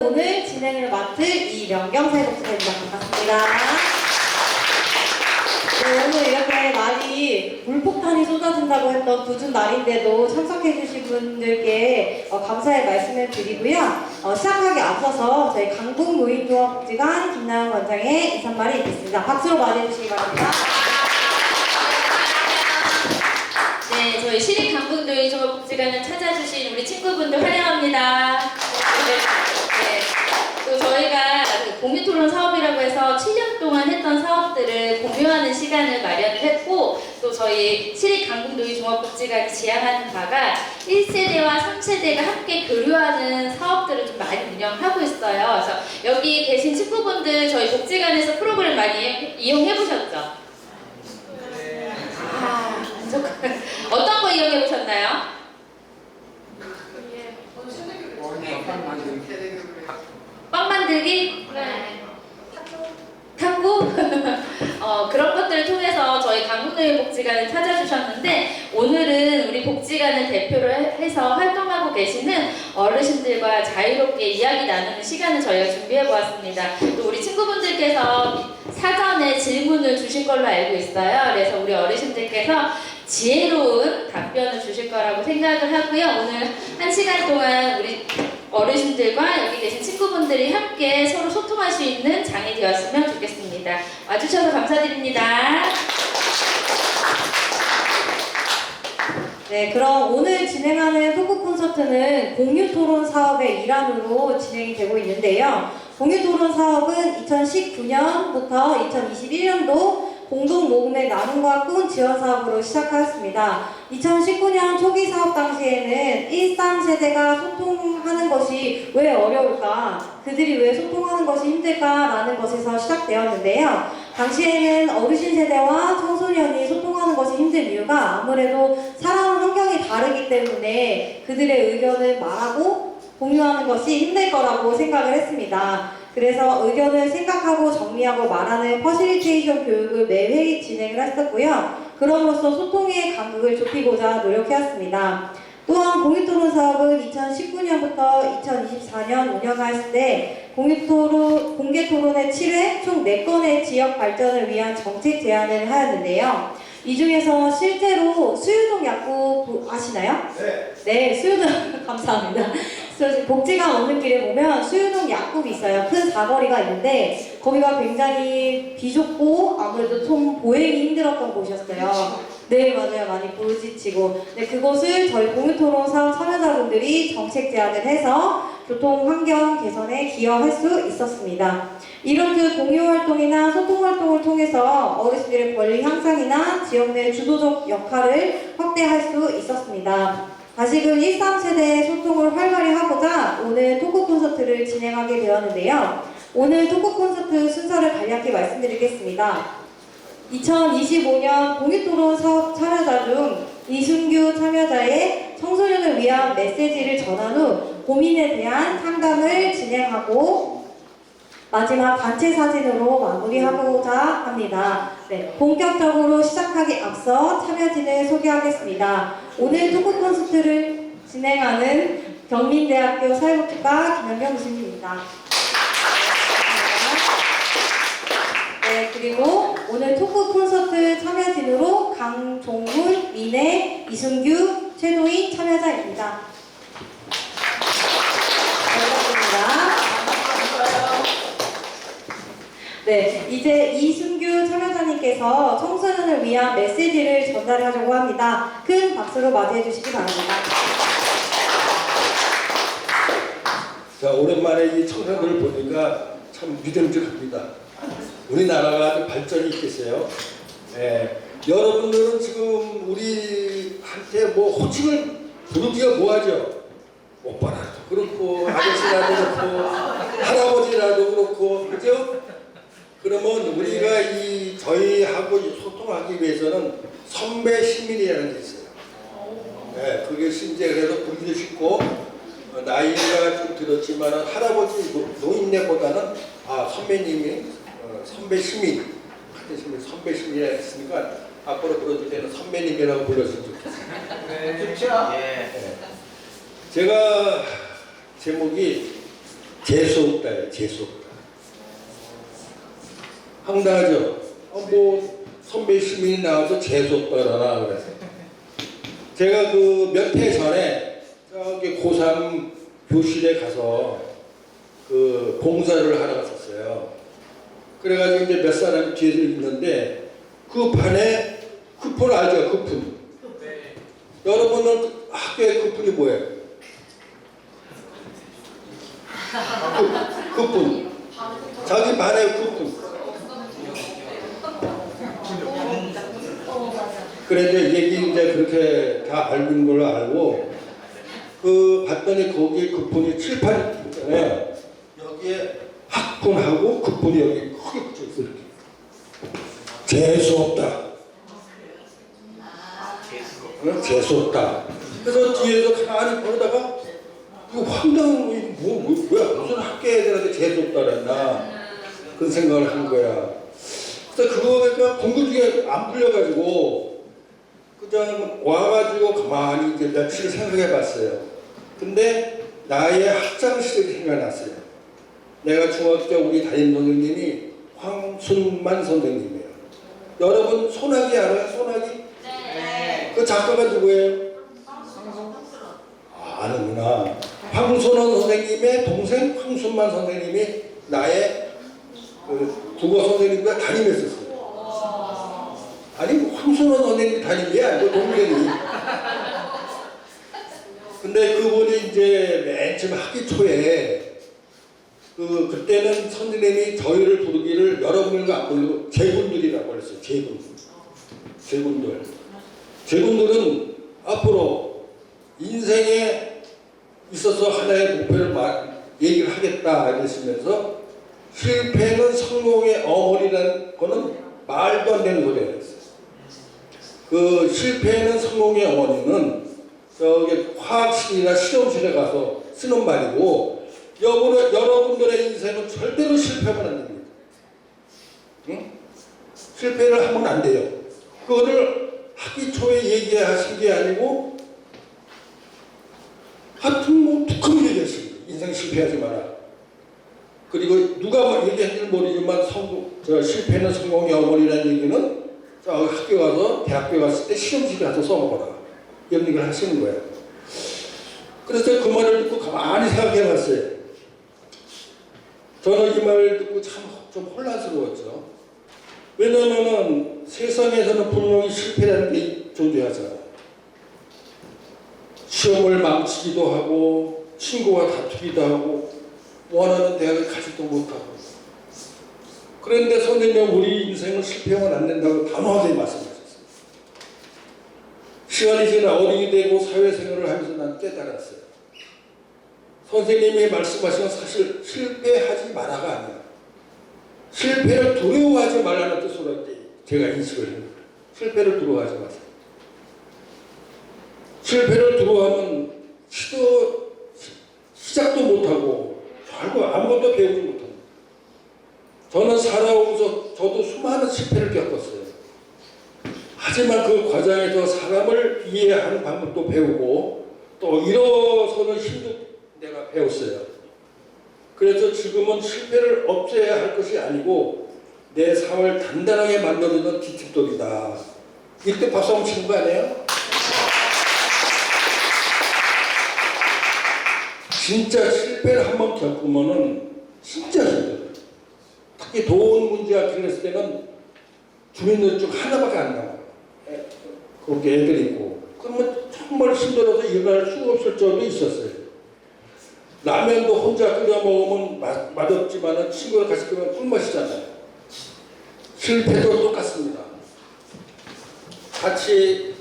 오늘 진행을 맡을 이명경 사회복지사입니다. 반갑습니다. 네, 오늘 이렇게 날이 물폭탄이 쏟아진다고 했던 궂은 날인데도 참석해주신 분들께 감사의 말씀을 드리고요. 시작하기 앞서서 저희 강북노인종합복지관 김나영 원장의 인사말이 있겠습니다. 박수로 맞이해주시기 바랍니다. 네, 저희 시립 강북노인종합복지관을 찾아주신 우리 친구분들 환영합니다. 네, 또 저희가 공유토론 사업이라고 해서 7년 동안 했던 사업들을 공유하는 시간을 마련을 했고, 또 저희 시립 강북노인종합복지관이 지향하는 바가 1세대와 3세대가 함께 교류하는 사업들을 좀 많이 운영하고 있어요. 그래서 여기 계신 친구분들 저희 복지관에서 프로그램 많이 이용해보셨죠? 어떤 거 이용해보셨나요? 빵 만들기? 네. 탁구? 그런 것들을 통해서 저희 강북노인복지관을 찾아주셨는데, 오늘은 우리 복지관을 대표로 해서 활동하고 계시는 어르신들과 자유롭게 이야기 나누는 시간을 저희가 준비해보았습니다. 또 우리 친구분들께서 사전에 질문을 주신 걸로 알고 있어요. 그래서 우리 어르신들께서 지혜로운 답변을 주실 거라고 생각을 하고요. 오늘 1시간 동안 우리 어르신들과 여기 계신 친구분들이 함께 서로 소통할 수 있는 장이 되었으면 좋겠습니다. 와주셔서 감사드립니다. 네, 그럼 오늘 진행하는 토크 콘서트는 공유토론 사업의 일환으로 진행이 되고 있는데요. 공유토론 사업은 2019년부터 2021년도 공동모금의 나눔과 꿈 지원 사업으로 시작하였습니다. 2019년 초기 사업 당시에는 일상세대가 소통하는 것이 왜 어려울까? 그들이 왜 소통하는 것이 힘들까라는 것에서 시작되었는데요. 당시에는 어르신 세대와 청소년이 소통하는 것이 힘든 이유가 아무래도 살아온 환경이 다르기 때문에 그들의 의견을 말하고 공유하는 것이 힘들 거라고 생각을 했습니다. 그래서 의견을 생각하고 정리하고 말하는 퍼실리테이션 교육을 매 회의 진행을 했었고요. 그럼으로써 소통의 간극을 좁히고자 노력해왔습니다. 또한 공유토론 사업은 2019년부터 2024년 운영할 때 공개토론의 7회 총 4건의 지역 발전을 위한 정책 제안을 하였는데요. 이 중에서 실제로 수유동 약국 아시나요? 네. 네, 수유동 감사합니다. 복지관 오는 길에 보면 수유동 약국이 있어요. 큰 사거리가 있는데 거기가 굉장히 비좁고 아무래도 좀 보행이 힘들었던 곳이었어요. 네, 맞아요. 많이 부지치고. 네, 그곳을 저희 공유토론 사업 참여자분들이 정책 제안을 해서 교통 환경 개선에 기여할 수 있었습니다. 이렇듯 공유 활동이나 소통 활동을 통해서 어르신들의 권리 향상이나 지역 내 주도적 역할을 확대할 수 있었습니다. 다시금 13세대의 소통을 활발히 하고자 오늘 토크 콘서트를 진행하게 되었는데요. 오늘 토크 콘서트 순서를 간략히 말씀드리겠습니다. 2025년 공유토론 사업 참여자 중 이순규 참여자의 청소년을 위한 메시지를 전한 후 고민에 대한 상담을 진행하고 마지막 단체 사진으로 마무리하고자 합니다. 네, 본격적으로 시작하기 앞서 참여진을 소개하겠습니다. 오늘 토크 콘서트를 진행하는 경민대학교 사회복지과 김연경 교수님입니다. 네, 그리고 오늘 토크 콘서트 참여진으로 강종훈, 민혜, 이순규, 최도희 참여자입니다. 반갑습니다. 네, 이제 이순규 참여자님께서 청소년을 위한 메시지를 전달하려고 합니다. 큰 박수로 맞이해 주시기 바랍니다. 자, 오랜만에 이 청소년들을 보니까 참 믿음직합니다. 우리나라가 아주 발전이 있겠어요. 예, 여러분들은 지금 우리한테 뭐 호칭을 부르기가 뭐하죠? 오빠라도 그렇고 아저씨라도 그렇고 할아버지라도 그렇고 그죠? 그러면 우리가 저희하고 소통하기 위해서는 선배 시민이라는 게 있어요. 네, 그게 이제 그래서 부르기도 쉽고 나이가 좀 들었지만 할아버지 노인네보다는 선배님이 선배 시민 선배 시민이라 했으니까 앞으로 그럴 때는 선배님이라고 불렀으면 좋겠어요. 네, 좋죠. 네. 제가 제목이 재수없다예요. 재수없다. 황당하죠? 뭐 선배 시민이 나와서 재수없다라나 그래서 제가 그 몇 해 전에 저기 고3 교실에 가서 그 봉사를 하러 갔었어요. 그래가지고 이제 몇 사람이 뒤에서 있는데 그 반에 쿠폰 알죠? 쿠폰. 여러분은 학교에 쿠폰이 뭐예요? 쿠폰. 자기 반에 쿠폰. 그런데 얘기 이제 그렇게 다 알고 있는 걸로 알고 그 봤더니 거기 쿠폰이 7, 8이 있잖아요. 여기에 학폰하고 쿠폰이 여기 크게 붙여 있어 이렇게. 재수없다. 재수없다. 그래서 뒤에서 가만히 보다가 이거 황당한 거 뭐야 무슨 학교 애들한테 재수없다 그랬나 그런 생각을 한 거야. 그래서 그거가 공부 중에 안 풀려가지고 그냥 와가지고 가만히 이제 며칠 생각해봤어요. 근데 나의 학창 시절이 생각났어요. 내가 중학교 우리 담임 선생님이 황순만 선생님이에요. 여러분 소나기 알아요? 소나기? 네. 그 작가가 누구예요? 아는구나. 황순원 선생님의 동생 황순만 선생님이 나의 그 국어 선생님과 담임했었어요. 아니 황순원 선생님 담임이 아니고 동생이. 근데 그분이 이제 맨 처음 학기 초에 그때는 선생님이 저희를 부르기를 여러분들과 안 부르고 제군들이라고 그랬어요. 제군들. 제군들은 앞으로 인생에 있어서 하나의 목표를 얘기를 하겠다 이러시면서 실패는 성공의 어머니라는 거는 말도 안 되는 소리가 있어요. 그 실패는 성공의 어머니는 저기 화학실이나 실험실에 가서 쓰는 말이고 여러분들의 인생은 절대로 실패하면 안 됩니다. 응? 실패를 하면 안 돼요. 그거를 학기 초에 얘기하신 게 아니고 하여튼 뭐 툭하면 얘기했습니다. 인생 실패하지 마라. 그리고 누가 얘기했는지 모르지만 실패는 성공의 어머니라는 얘기는 학교 가서 대학교 갔을 때 시험실에 가서 써먹어라. 이런 얘기를 하시는 거예요. 그래서 그 말을 듣고 가만히 생각해 봤어요. 저는 이 말을 듣고 참 좀 혼란스러웠죠. 왜냐하면 세상에서는 분명히 실패라는 게 존재하잖아요. 시험을 망치기도 하고 친구와 다투기도 하고 원하는 대학을 가지도 못하고 그런데 선생님은 우리 인생은 실패하면 안 된다고 단호하게 말씀하셨어요. 시간이 지나 어른이 되고 사회생활을 하면서 난 깨달았어요. 선생님이 말씀하신 건 사실 실패하지 마라가 아니야. 실패를 두려워하지 말라는 뜻으로 제가 인식을 했는 거예요. 실패를 두려워하지 마세요. 실패를 두려워하면 시작도 못하고 결국 아무것도 배우지 못합니다. 저는 살아오면서 저도 수많은 실패를 겪었어요. 하지만 그 과정에서 사람을 이해하는 방법도 배우고 또 일어서는 힘도 내가 배웠어요. 그래서 지금은 실패를 없애야 할 것이 아니고 내 삶을 단단하게 만들어주는 기특돌이다. 이때 박수 한번 치는 거 아니에요? 진짜 실패를 한번 겪으면은 진짜 힘들어요. 특히 돈 문제가 길었을 때는 주민들 중 하나밖에 안 나와요. 그렇게 애들이 있고. 그러면 정말 힘들어서 일어날 수 없을 적도 있었어요. 라면도 혼자 끓여 먹으면 맛없지만 친구랑 같이 끓이면 꿀맛이잖아요. 실패도 똑같습니다. 같이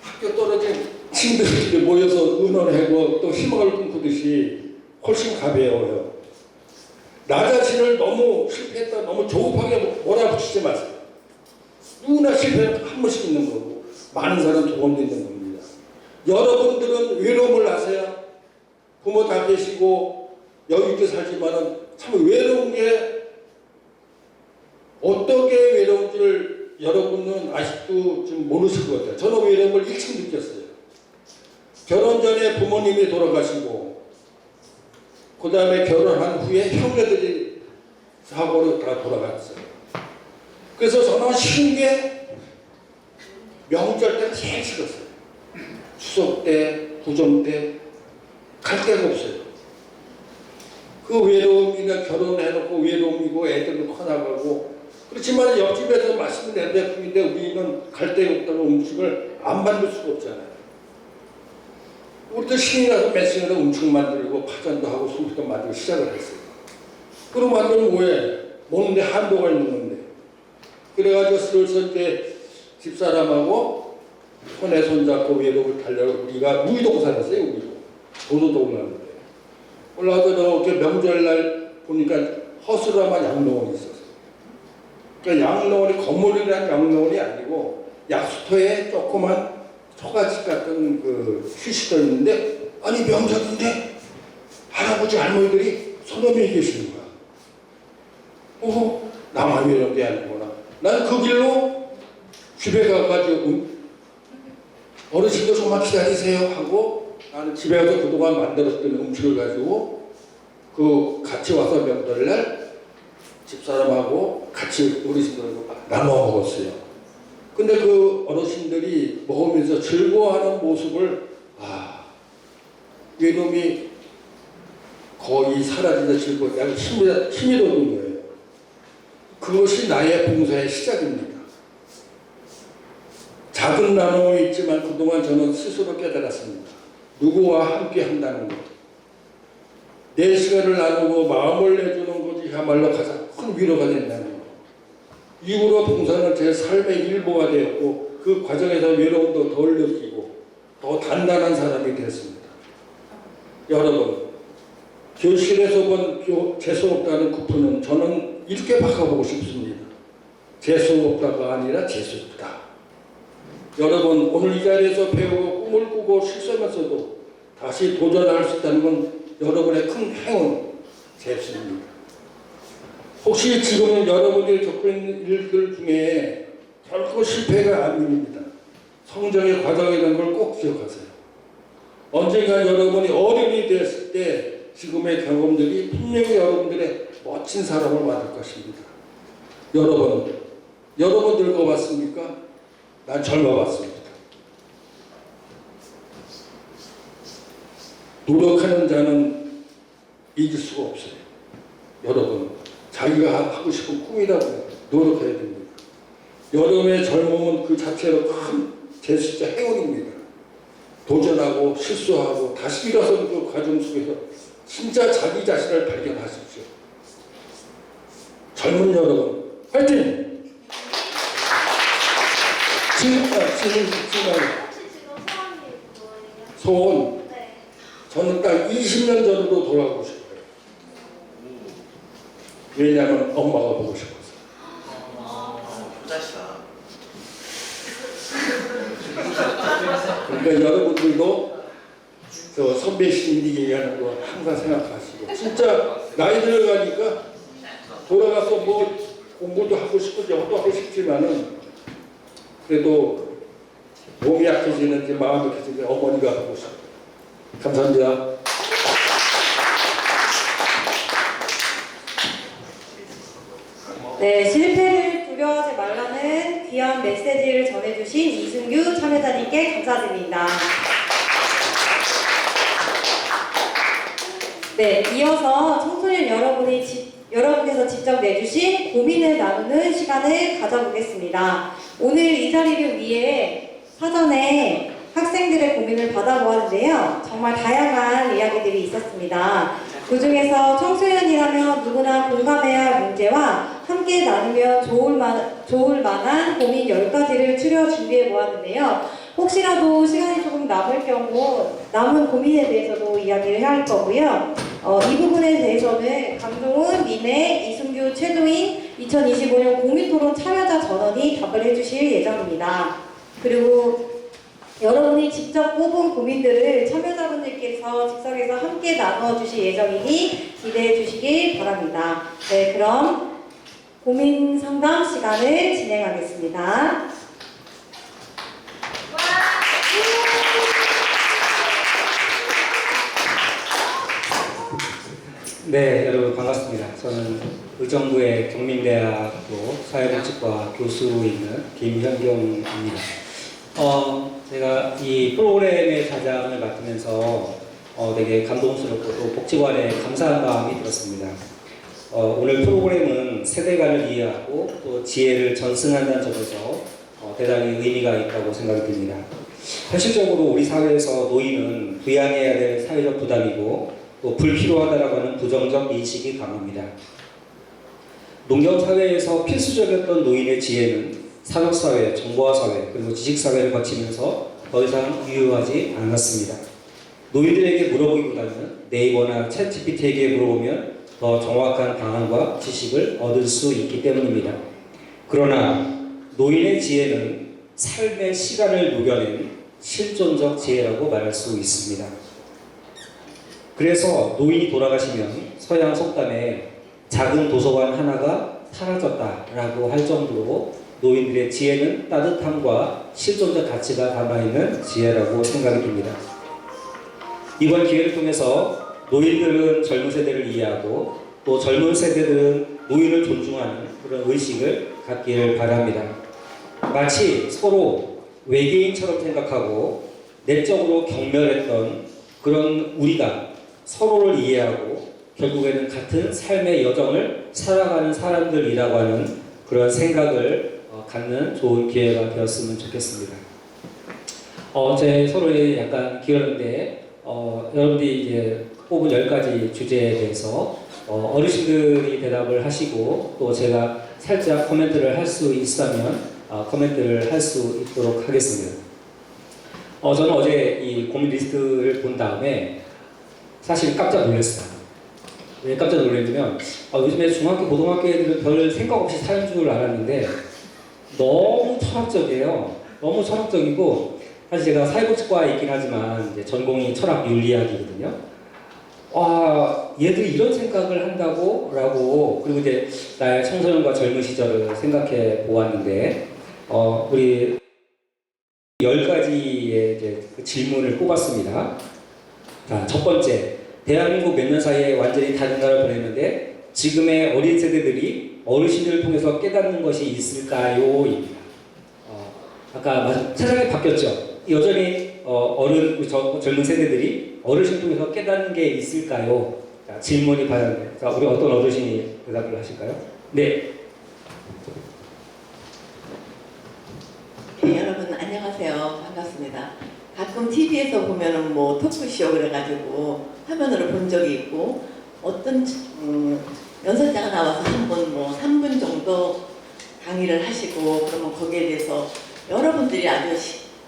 학교 떨어진 친구들끼리 모여서 의논하고 또 희망을 꿈꾸듯이 훨씬 가벼워요. 나 자신을 너무 실패했다 너무 조급하게 몰아붙이지 마세요. 누구나 실패는 한 번씩 있는 거고 많은 사람 두 번도 있는 겁니다. 여러분들은 외로움을 아세요? 부모 다 계시고 여유있게 살지만은 참 외로운 게 어떻게 외로운지를 여러분은 아직도 좀 모르실 것 같아요. 저는 외로움을 일찍 느꼈어요. 결혼 전에 부모님이 돌아가시고 그 다음에 결혼한 후에 형제들이 사고로 다 돌아갔어요. 그래서 저는 쉬운 게 명절 때가 제일 싫었어요. 추석 때, 구정 때 갈 데가 없어요. 그 외로움이나 결혼해놓고 외로움이고 애들도 커나가고 그렇지만 옆집에서 맛있는 냄새품인데 우리는 갈 데가 없다고 음식을 안 만들 수가 없잖아요. 우리도 신이 나서 매칭으로 음식 만들고 파전도 하고 소주도 만들고 시작을 했어요. 그럼 만들면 뭐해? 먹는데 한도가 있는 건데. 그래가지고 슬슬 이제 집사람하고 손에 손잡고 외로움을 달려고 우리가 우이동 살았어요. 우이동. 도도동 나는데. 올라가서 이렇게 명절날 보니까 허술함한 양로원이 있었어요. 그러니까 양로원이 건물이란 양로원이 아니고 약수터에 조그만 초가집 같은 그 휴식도 있는데 아니 명절인데 할아버지 할머니들이 서너명이 계시는 거야. 나만 이런 게 아니구나. 나는 그 길로 집에 가가지고 어르신들 좀만 기다리세요 하고 나는 집에 가서 그동안 만들었던 음식을 가지고 그 같이 와서 명절날 집사람하고 같이 어르신들하고 나눠 먹었어요. 근데 그 어르신들이 먹으면서 즐거워하는 모습을 외로움이 거의 사라지다 즐거워 약간 힘이 돋는 거예요. 그것이 나의 봉사의 시작입니다. 작은 나눔이 있지만 그동안 저는 스스로 깨달았습니다. 누구와 함께 한다는 것. 내 시간을 나누고 마음을 내주는 것이야말로 가장 큰 위로가 된다는 것. 이후로 봉사는 제 삶의 일부가 되었고 그 과정에서 외로움도 덜 느끼고 더 단단한 사람이 되었습니다. 여러분, 교실에서 본 재수없다는 쿠폰은 저는 이렇게 바꿔보고 싶습니다. 재수없다가 아니라 재수없다. 여러분, 오늘 이 자리에서 배우고 꿈을 꾸고 실수하면서도 다시 도전할 수 있다는 건 여러분의 큰 행운, 재수입니다. 혹시 지금 여러분이 겪고 있는 일들 중에 결코 실패가 아닙니다. 성장의 과정이라는 걸 꼭 기억하세요. 언젠가 여러분이 어른이 됐을 때 지금의 경험들이 분명히 여러분들의 멋진 사람을 만들 것입니다. 여러분 늙어봤습니까? 난 젊어봤습니다. 노력하는 자는 이길 수가 없어요. 여러분, 자기가 하고 싶은 꿈이라고 노력해야 됩니다. 여러분의 젊음은 그 자체로 큰 제수자 행운입니다. 도전하고 실수하고 다시 일어서는 그 과정 속에서 진짜 자기 자신을 발견하십시오. 젊은 여러분, 화이팅! 지금 소원. 저는 딱 20년 전으로 돌아가고 싶어요. 왜냐하면 엄마가 보고 싶어서. 그러니까 여러분들도 저 선배 신이 얘기하는 거 항상 생각하시고 진짜 나이 들어가니까 돌아가서 뭐 공부도 하고 싶고 영어도 하고 싶지만은 그래도 몸이 약해지는지 마음이 약해지는지 어머니가 하고 싶어요. 감사합니다. 네, 실패를 두려워하지 말라는 귀한 메시지를 전해주신 이승규 참여자님께 감사드립니다. 네, 이어서 청소년 여러분께서 직접 내주신 고민을 나누는 시간을 가져보겠습니다. 오늘 이 자리를 위해 사전에 학생들의 고민을 받아보았는데요. 정말 다양한 이야기들이 있었습니다. 그 중에서 청소년이라면 누구나 공감해야 할 문제와 함께 나누면 좋을 만한 고민 10가지를 추려 준비해 보았는데요. 혹시라도 시간이 조금 남을 경우 남은 고민에 대해서도 이야기를 할 거고요. 이 부분에 대해서는 강종훈, 민혜, 이승규, 최도인 2025년 공유토론 참여자 전원이 답을 해주실 예정입니다. 그리고 여러분이 직접 뽑은 고민들을 참여자분들께서 즉석에서 함께 나누어주실 예정이니 기대해 주시길 바랍니다. 네, 그럼 고민 상담 시간을 진행하겠습니다. 네, 여러분 반갑습니다. 저는 의정부의 경민대학교 사회복지과 교수로 있는 김현경입니다. 제가 이 프로그램의 자장을 맡으면서 되게 감동스럽고 또 복지관에 감사한 마음이 들었습니다. 오늘 프로그램은 세대 간을 이해하고 또 지혜를 전승한다는 점에서 대단히 의미가 있다고 생각이 듭니다. 현실적으로 우리 사회에서 노인은 부양해야 될 사회적 부담이고 또 불필요하다라고 하는 부정적 인식이 강합니다. 농경사회에서 필수적이었던 노인의 지혜는 산업사회, 정보화사회, 그리고 지식사회를 거치면서 더 이상 유효하지 않았습니다. 노인들에게 물어보기보다는 네이버나 챗GPT에게 물어보면 더 정확한 방안과 지식을 얻을 수 있기 때문입니다. 그러나 노인의 지혜는 삶의 시간을 녹여낸 실존적 지혜라고 말할 수 있습니다. 그래서 노인이 돌아가시면 서양 속담에 작은 도서관 하나가 사라졌다라고 할 정도로 노인들의 지혜는 따뜻함과 실존적 가치가 담아있는 지혜라고 생각이 듭니다. 이번 기회를 통해서 노인들은 젊은 세대를 이해하고 또 젊은 세대들은 노인을 존중하는 그런 의식을 갖기를 바랍니다. 마치 서로 외계인처럼 생각하고 내적으로 경멸했던 그런 우리가 서로를 이해하고 결국에는 같은 삶의 여정을 살아가는 사람들이라고 하는 그런 생각을 갖는 좋은 기회가 되었으면 좋겠습니다. 제 서로의 약간 길었는데 여러분들이 이제 뽑은 10가지 주제에 대해서 어르신들이 대답을 하시고 또 제가 살짝 코멘트를 할 수 있다면 코멘트를 할 수 있도록 하겠습니다. 저는 어제 이 고민 리스트를 본 다음에 사실 깜짝 놀랐어요. 왜 깜짝 놀랐냐면 요즘에 중학교, 고등학교 애들은 별 생각 없이 사는 줄 알았는데 너무 철학적이에요. 너무 철학적이고 사실 제가 사회복지과에 있긴 하지만 이제 전공이 철학 윤리학이거든요. 얘들이 이런 생각을 한다고? 라고 그리고 이제 나의 청소년과 젊은 시절을 생각해 보았는데 우리 10가지의 이제 그 질문을 뽑았습니다. 자, 첫 번째, 대한민국 몇 년 사이에 완전히 다른 나라를 보냈는데 지금의 어린 세대들이 어르신들을 통해서 깨닫는 것이 있을까요? 입니다. 아까 세상이 바뀌었죠. 여전히 젊은 세대들이 어르신 통해서 깨닫는 게 있을까요? 자, 질문이 받았는데, 자, 우리 어떤 어르신이 대답을 하실까요? 네. 네, 여러분 안녕하세요. 반갑습니다. 가끔 TV에서 보면은 뭐 토크쇼 그래가지고 화면으로 본 적이 있고 어떤 연설자가 나와서 한 번 뭐 3분 정도 강의를 하시고 그러면 거기에 대해서 여러분들이 아주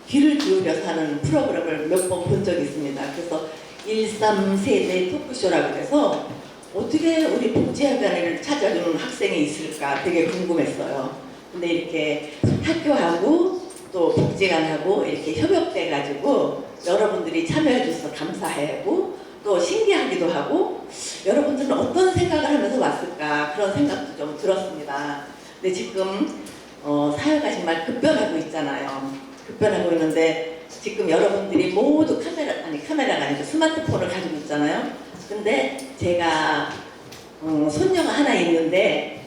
귀를 기울여서 하는 프로그램을 몇 번 본 적이 있습니다. 그래서 13세대 토크쇼라고 해서 어떻게 우리 복지학원을 찾아주는 학생이 있을까 되게 궁금했어요. 근데 이렇게 학교하고 또 복지관하고 이렇게 협업돼 가지고 여러분들이 참여해 주셔서 감사하고 또 신기하기도 하고 여러분들은 어떤 생각을 하면서 왔을까 그런 생각도 좀 들었습니다. 근데 지금 사회가 정말 급변하고 있잖아요. 급변하고 있는데 지금 여러분들이 모두 카메라가 아니고 스마트폰을 가지고 있잖아요. 근데 제가 손녀가 하나 있는데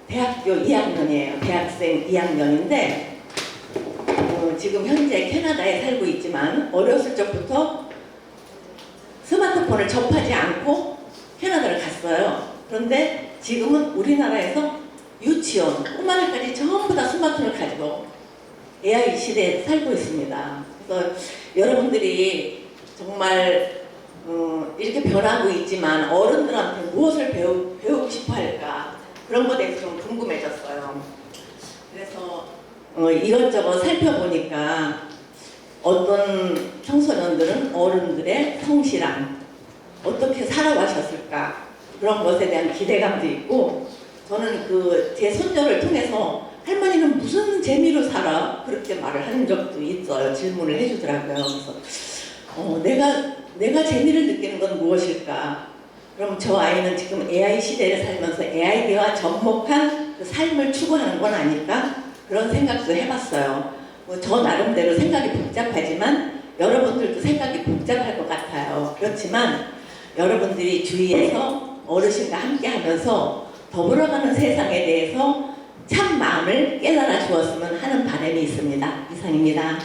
대학교 2학년이에요. 대학생 2학년인데 지금 현재 캐나다에 살고 있지만 어렸을 적부터 스마트폰을 접하지 않고 캐나다를 갔어요. 그런데 지금은 우리나라에서 유치원, 꼬마들까지 전부 다 스마트폰을 가지고 AI 시대에 살고 있습니다. 그래서 여러분들이 정말 이렇게 변하고 있지만 어른들한테 무엇을 배우고 싶어 할까 그런 것에 대해서 좀 궁금해졌어요. 그래서 이것저것 살펴보니까 어떤 청소년들은 어른들의 성실함, 어떻게 살아가셨을까 그런 것에 대한 기대감도 있고 저는 제 손녀를 통해서 할머니는 무슨 재미로 살아? 그렇게 말을 하는 적도 있어요. 질문을 해주더라고요. 그래서 내가 재미를 느끼는 건 무엇일까? 그럼 저 아이는 지금 AI 시대를 살면서 AI와 접목한 그 삶을 추구하는 건 아닐까? 그런 생각도 해봤어요. 저 나름대로 생각이 복잡하지만 여러분들도 생각이 복잡할 것 같아요. 그렇지만 여러분들이 주위에서 어르신과 함께하면서 더불어가는 세상에 대해서 참 마음을 깨달아 주었으면 하는 바람이 있습니다. 이상입니다.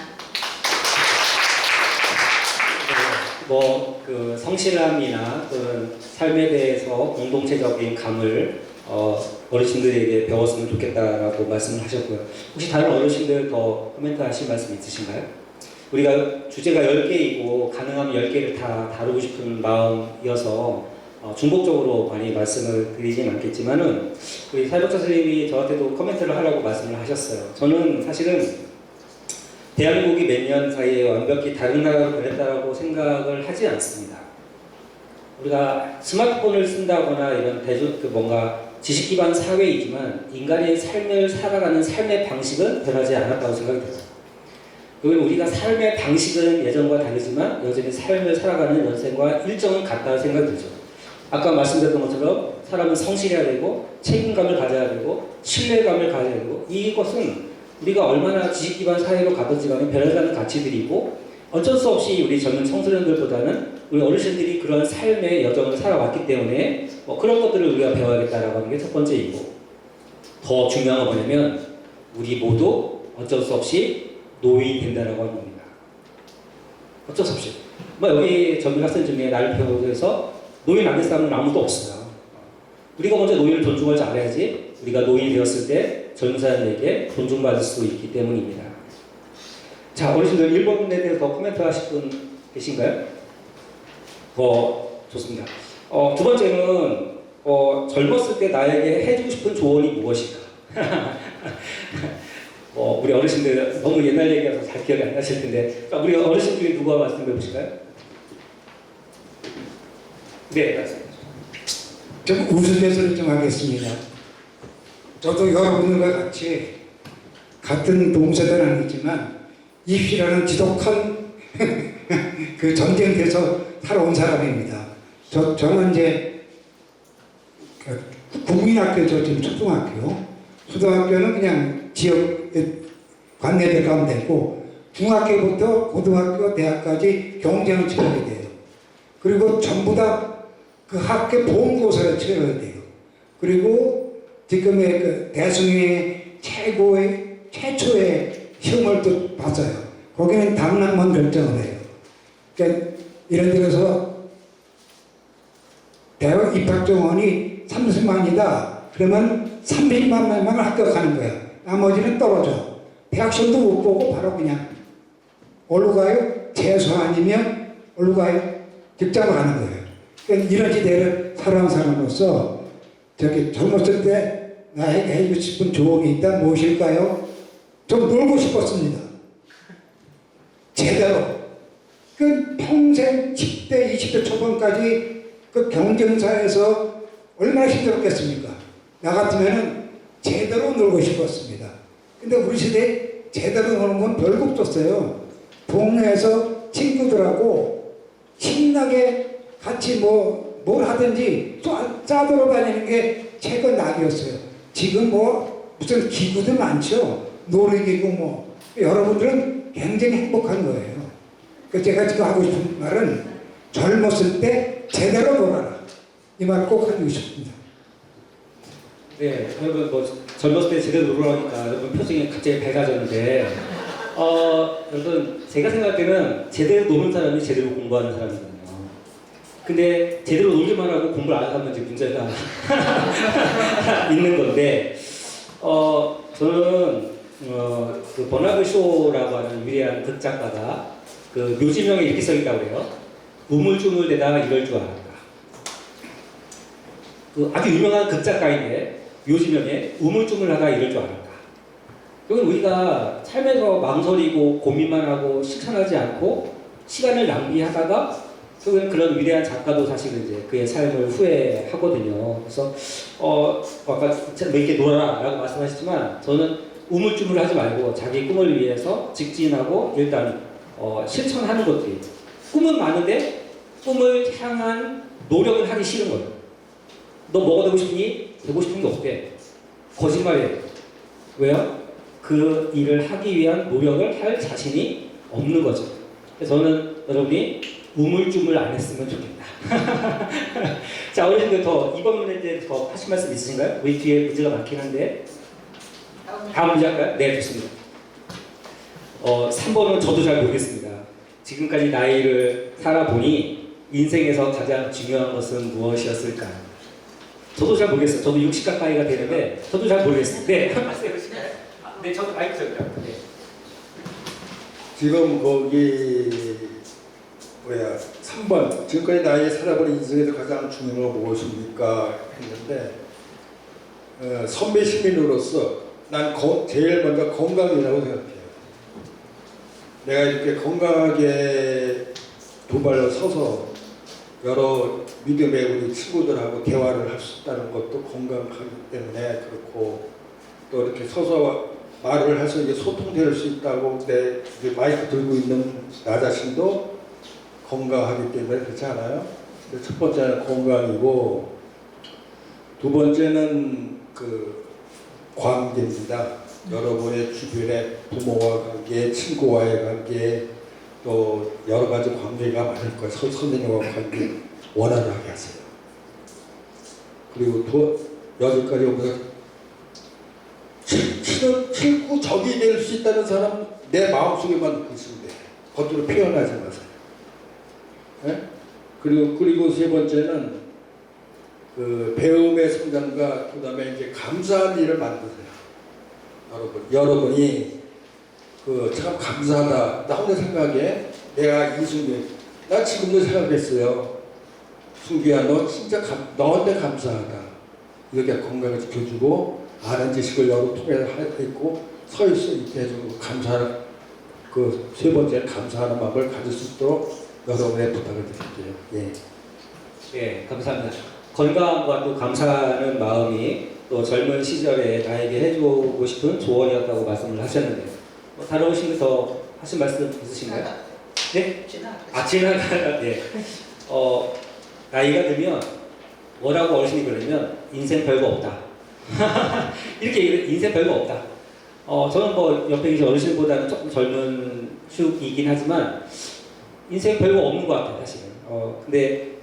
뭐 그 성실함이나 또는 삶에 대해서 공동체적인 감을 어르신들에게 배웠으면 좋겠다라고 말씀을 하셨고요. 혹시 다른 어르신들 더 코멘트 하실 말씀 있으신가요? 우리가 주제가 10개이고 가능하면 10개를 다 다루고 싶은 마음이어서 중복적으로 많이 말씀을 드리진 않겠지만은 우리 사회복지 선생님이 저한테도 코멘트를 하라고 말씀을 하셨어요. 저는 사실은 대한민국이 몇 년 사이에 완벽히 다른 나라로 변했다고 생각을 하지 않습니다. 우리가 스마트폰을 쓴다거나 이런 뭔가 지식 기반 사회이지만 인간의 삶을 살아가는 삶의 방식은 변하지 않았다고 생각이 들어요. 그리고 우리가 삶의 방식은 예전과 다르지만 여전히 삶을 살아가는 연생과 일정은 같다고 생각이 들죠. 아까 말씀드렸던 것처럼 사람은 성실해야 되고 책임감을 가져야 되고 신뢰감을 가져야 되고 이것은 우리가 얼마나 지식 기반 사회로 가든지 간에 변하지 않는 가치들이고 어쩔 수 없이 우리 젊은 청소년들보다는 우리 어르신들이 그런 삶의 여정을 살아왔기 때문에 그런 것들을 우리가 배워야겠다라고 하는 게 첫 번째이고 더 중요한 건 뭐냐면 우리 모두 어쩔 수 없이 노인이 된다라고 하는 겁니다. 어쩔 수 없이. 여기 젊은 학생 중에 나를 배우면서 노인 안 된 사람은 아무도 없어요. 우리가 먼저 노인을 존중을 잘해야지 우리가 노인이 되었을 때 젊은 사람에게 존중받을 수 있기 때문입니다. 자, 어르신들 1번에 대해서 더 코멘트 하실 분 계신가요? 좋습니다. 두 번째는 젊었을 때 나에게 해주고 싶은 조언이 무엇인가? 우리 어르신들 너무 옛날 얘기라서 잘 기억이 안 나실 텐데 우리 어르신 중에 누가 말씀해 보실까요? 네, 맞습니다. 좀 우스갯소리 좀 하겠습니다. 저도 여러분들과 같이 같은 동세대는 아니지만 입시라는 지독한 그 전쟁에서 살아온 사람입니다. 저는 이제 국민학교죠. 지금 초등학교는 그냥 지역 관내대 가면 되고 중학교부터 고등학교, 대학까지 경쟁을 치러야 돼요. 그리고 전부 다 그 학교 본고사를 치러야 돼요. 그리고 지금의 그 대승의 최초의 시험을 또 봤어요. 거기는 당락만 결정을 해요. 그러니까 예를 들어서 대학 입학 정원이 30만이다. 그러면 30만 명만 합격하는 거야. 나머지는 떨어져. 대학 시험도 못 보고 바로 그냥 어디로 가요? 재수 아니면 어디로 가요? 직장을 가는 거예요. 그러니까 이런 시대를 살아온 사람으로서 젊었을 때 나에게 해주고 싶은 조언이 있다. 무엇일까요? 좀 놀고 싶었습니다. 제대로. 그 평생 10대, 20대 초반까지 그 경쟁사에서 얼마나 힘들었겠습니까? 나 같으면은 제대로 놀고 싶었습니다. 근데 우리 시대에 제대로 노는 건 별거 없었어요. 동네에서 친구들하고 신나게 같이 뭘 하든지 싸돌아다니는 게 최고 낙이었어요. 지금 무슨 기구도 많죠. 놀이기구 여러분들은 굉장히 행복한 거예요. 그래서 제가 지금 하고 싶은 말은 젊었을 때 제대로 놀아라. 이 말 꼭 하고 싶습니다. 네, 여러분 젊었을 때 제대로 놀아니까 여러분 표정이 갑자기 밝아졌는데 여러분 제가 생각할 때는 제대로 노는 사람이 제대로 공부하는 사람이거든요. 근데 제대로 놀기만 하고 공부를 안 하면 이제 문제가 있는 건데 저는 그 버나드 쇼라고 하는 위대한 극작가가 그 묘지명에 이렇게 써있다고 그래요. 우물쭈물대다가 이럴 줄 알았다. 그 아주 유명한 극작가인데 묘지명에 우물쭈물하다 이럴 줄 알았다. 여기 우리가 삶에서 망설이고 고민만 하고 실천하지 않고 시간을 낭비하다가 결국엔 그런 위대한 작가도 사실은 이제 그의 삶을 후회하거든요. 그래서 아까 이렇게 놀아라라고 말씀하셨지만 저는 우물쭈물하지 말고 자기 꿈을 위해서 직진하고 일단 실천하는 것들이 꿈은 많은데 꿈을 향한 노력을 하기 싫은 거예요. 너 뭐가 되고 싶니? 되고 싶은 게 없대. 거짓말이에요. 왜요? 그 일을 하기 위한 노력을 할 자신이 없는 거죠. 그래서 저는 여러분이 우물쭈물 안 했으면 좋겠다. 자, 어르신들 더 이번 문제 때 더 하실 말씀 있으신가요? 우리 뒤에 문제가 많긴 한데. 다음 문제 할까요? 네, 좋습니다. 3번은 저도 잘 모르겠습니다. 지금까지 나이를 살아보니 인생에서 가장 중요한 것은 무엇이었을까요? 저도 잘 모르겠어요. 저도 60 가까이가 되는데 저도 잘 모르겠어요. 네, 말씀해 주실까요? 네, 저도 마이크 저기요. 네. 지금 거기 3번 지금까지 나의 살아본 인생에서 가장 중요한 건 무엇입니까? 했는데 선배 시민으로서 난 제일 먼저 건강이라고 생각해요. 내가 이렇게 건강하게 두 발로 서서 여러 믿음의 우리 친구들하고 대화를 할 수 있다는 것도 건강하기 때문에 그렇고, 또 이렇게 서서 말을 해서 이제 소통될 수 있다고 내 이제 마이크 들고 있는 나 자신도 건강하기 때문에 그렇지 않아요? 첫 번째는 건강이고, 두 번째는 그 관계입니다. 여러분의 주변의 부모와 관계, 친구와의 관계, 또 여러 가지 관계가 많을 거예요. 선생님과 관계 원활하게 하세요. 그리고 여기까지 오면서 친구 적이 될 수 있다는 사람 내 마음속에만 놓고 있으면 돼요. 겉으로 표현하지 마세요. 네? 그리고 세 번째는 그 배움의 성장과 그 다음에 이제 감사한 일을 만드세요. 여러분이 그 참 감사하다. 나 혼자 생각해. 내가 이승민, 나 지금도 생각했어요. 승기야, 너 진짜 너한테 감사하다. 이렇게 건강을 지켜주고 아는 지식을 여러 통해서 하고 서 있게 해주고 감사하는 그 세 번째는 감사하는 마음을 가질 수 있도록 여러분의 부탁을 드릴게요. 예. 네, 감사합니다. 건강과 또 감사하는 마음이 또 젊은 시절에 나에게 해주고 싶은 조언이었다고 말씀을 하셨는데, 다른 어르신들 더 하신 말씀 있으신가요? 네? 지나가. 네. 나이가 들면 뭐라고 어르신이 그러냐면 인생 별거 없다. 이렇게 인생 별거 없다. 저는 뭐 옆에 계신 어르신보다는 조금 젊은 축이긴 하지만 인생 별거 없는 것 같아요, 사실은. 근데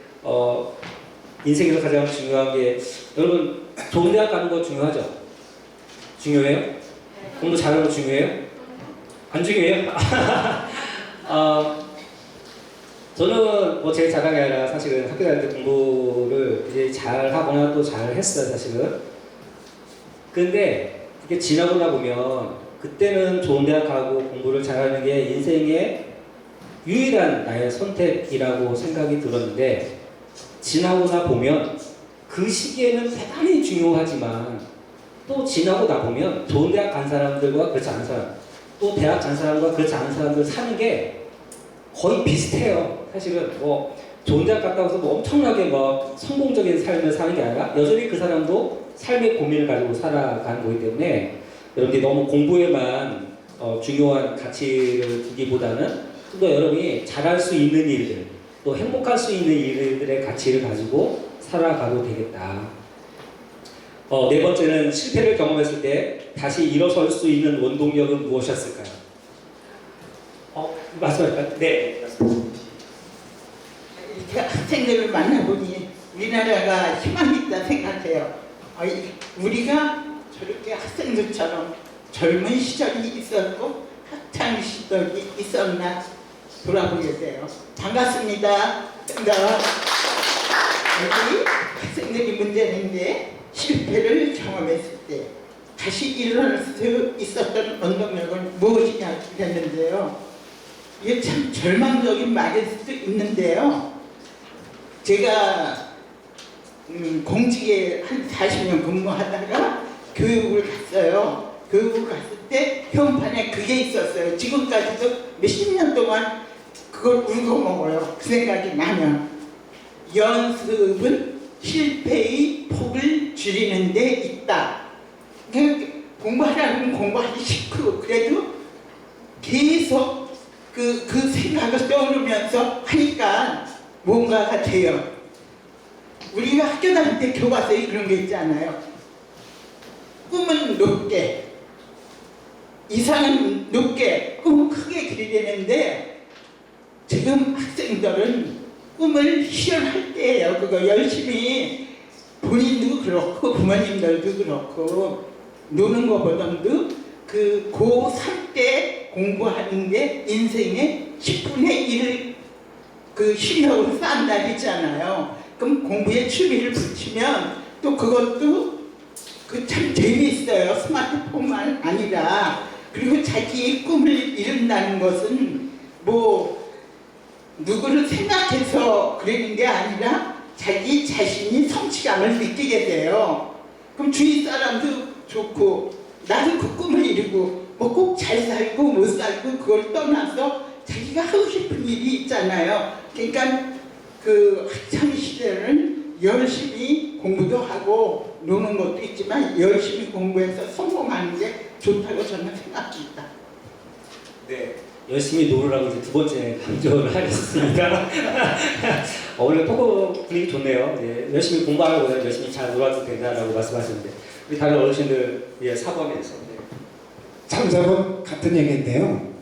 인생에서 가장 중요한 게, 여러분 좋은 대학 가는 거 중요하죠? 중요해요? 공부 잘하는 거 중요해요? 안 중요해요? 저는 뭐 제 자랑이 아니라 사실은 학교 다닐 때 공부를 이제 잘 하거나 또 잘 했어요, 사실은. 근데 이게 지나고 나 보면 그때는 좋은 대학 가고 공부를 잘하는 게 인생의 유일한 나의 선택이라고 생각이 들었는데, 지나고 나 보면 그 시기에는 대단히 중요하지만 또 지나고 나 보면 좋은 대학 간 사람들과 그렇지 않은 사람, 또 대학 간 사람과 그렇지 않은 사람들 사는 게 거의 비슷해요. 사실은 뭐 좋은 대학 갔다 와서 뭐 엄청나게 뭐 성공적인 삶을 사는 게 아니라 여전히 그 사람도 삶의 고민을 가지고 살아가는 거기 때문에, 여러분들이 너무 공부에만 중요한 가치를 두기보다는 또 여러분이 잘할 수 있는 일들, 또 행복할 수 있는 일들의 가치를 가지고 살아가도 되겠다. 네 번째는 실패를 경험했을 때 다시 일어설 수 있는 원동력은 무엇이었을까요? 말씀하실까요? 네. 이렇게 학생들을 만나보니 우리나라가 희망이 있다 생각해요. 우리가 저렇게 학생들처럼 젊은 시절이 있었고 학창 시절이 있었나 돌아보게 돼요. 반갑습니다. 여기 학생들이 문제인데, 실패를 경험했을 때 다시 일어날 수 있었던 원동력은 무엇이냐 그랬는데요. 이게 참 절망적인 말일 수도 있는데요. 제가 공직에 한 40년 근무하다가 교육을 갔어요. 교육을 갔을 때 현판에 그게 있었어요. 지금까지도 몇십 년 동안 그걸 울고 먹어요. 그 생각이 나면. 연습은 실패의 폭을 줄이는 데 있다. 공부하라면 공부하기 싫고, 그래도 계속 그 생각을 떠오르면서 하니까 뭔가가 돼요. 우리가 학교 다닐 때 교과서에 그런 게 있잖아요. 꿈은 높게, 이상은 높게, 꿈은 크게 그리려는데 지금 학생들은 꿈을 실현할 때예요. 그거 열심히 본인도 그렇고 부모님들도 그렇고 노는 것보다도 그 고3 때 공부하는 게 인생의 10분의 1 그 실력으로 쌓는다 했잖아요. 그럼 공부에 취미를 붙이면 또 그것도 그 참 재미있어요. 스마트폰만 아니라. 그리고 자기의 꿈을 이룬다는 것은 뭐 누구를 생각해서 그러는 게 아니라 자기 자신이 성취감을 느끼게 돼요. 그럼 주위 사람도 좋고 나도 그 꿈을 이루고 뭐 꼭 잘 살고 못 살고 그걸 떠나서 자기가 하고 싶은 일이 있잖아요. 그러니까 그 학창 시절은 열심히 공부도 하고 노는 것도 있지만 열심히 공부해서 성공하는 게 좋다고 저는 생각합니다. 네. 열심히 놀으라고 이제 두 번째 강조를 하겠습니다. 오늘 토크 분위기 좋네요. 네, 열심히 공부하려고 열심히 잘 놀아도 된다라고 말씀하셨는데 우리 다른 어르신들 4번에서 3, 4번 같은 얘기인데요.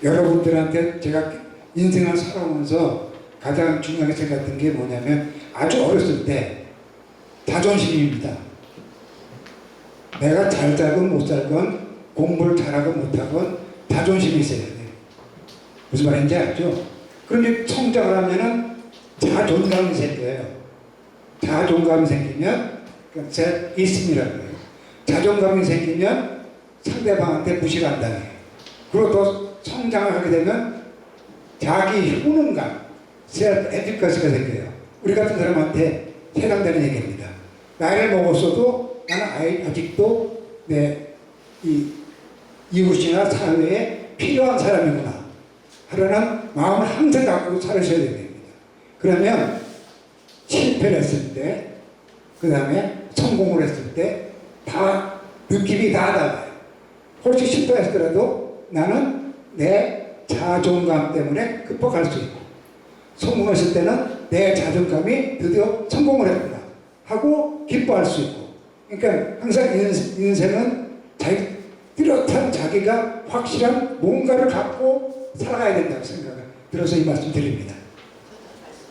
여러분들한테 제가 인생을 살아오면서 가장 중요하게 생각했던 게 뭐냐면 아주 어렸을 때 자존심입니다. 내가 잘 살건 못 살건 공부를 잘하건 못하건 자존심이 있어야 돼요. 무슨 말인지 알죠? 그런데 성장을 하면은 자존감이 생겨요. 자존감이 생기면 제 있음이라고 해요. 자존감이 생기면 상대방한테 무시를 안 당해요. 그리고 또 성장을 하게 되면 자기 효능감, 셀프 에듀커스가 생겨요. 우리 같은 사람한테 해당되는 얘기입니다. 나이를 먹었어도 나는 아직도 내 이웃이나 사회에 필요한 사람이구나 하려는 마음을 항상 갖고 살으셔야 됩니다. 그러면 실패를 했을 때, 그 다음에 성공을 했을 때 다 느낌이 다 달라요. 혹시 실패했더라도 나는 내 자존감 때문에 극복할 수 있고, 성공했을 때는 내 자존감이 드디어 성공을 했구나 하고 기뻐할 수 있고, 그러니까 항상 인생은 자기 뚜렷한 자기가 확실한 뭔가를 갖고 살아가야 된다고 생각을 들어서 이 말씀 드립니다.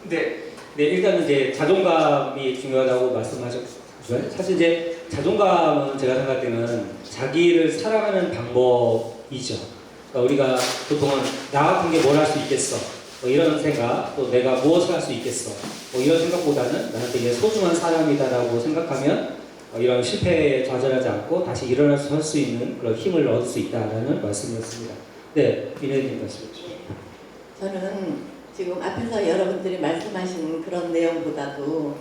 네, 일단은 이제 자존감이 중요하다고 말씀하셨죠. 사실 이제 자존감은 제가 생각할 때는 자기를 사랑하는 방법이죠. 그러니까 우리가 보통은 나 같은 게 뭘 할 수 있겠어, 뭐 이런 생각, 또 내가 무엇을 할 수 있겠어, 뭐 이런 생각보다는 나한테 이제 소중한 사람이다라고 생각하면 이런 실패에 좌절하지 않고 다시 일어날 수 있는 그런 힘을 얻을 수 있다라는 말씀이었습니다. 네, 민혜님 말씀해 주시죠. 저는 지금 앞에서 여러분들이 말씀하신 그런 내용보다도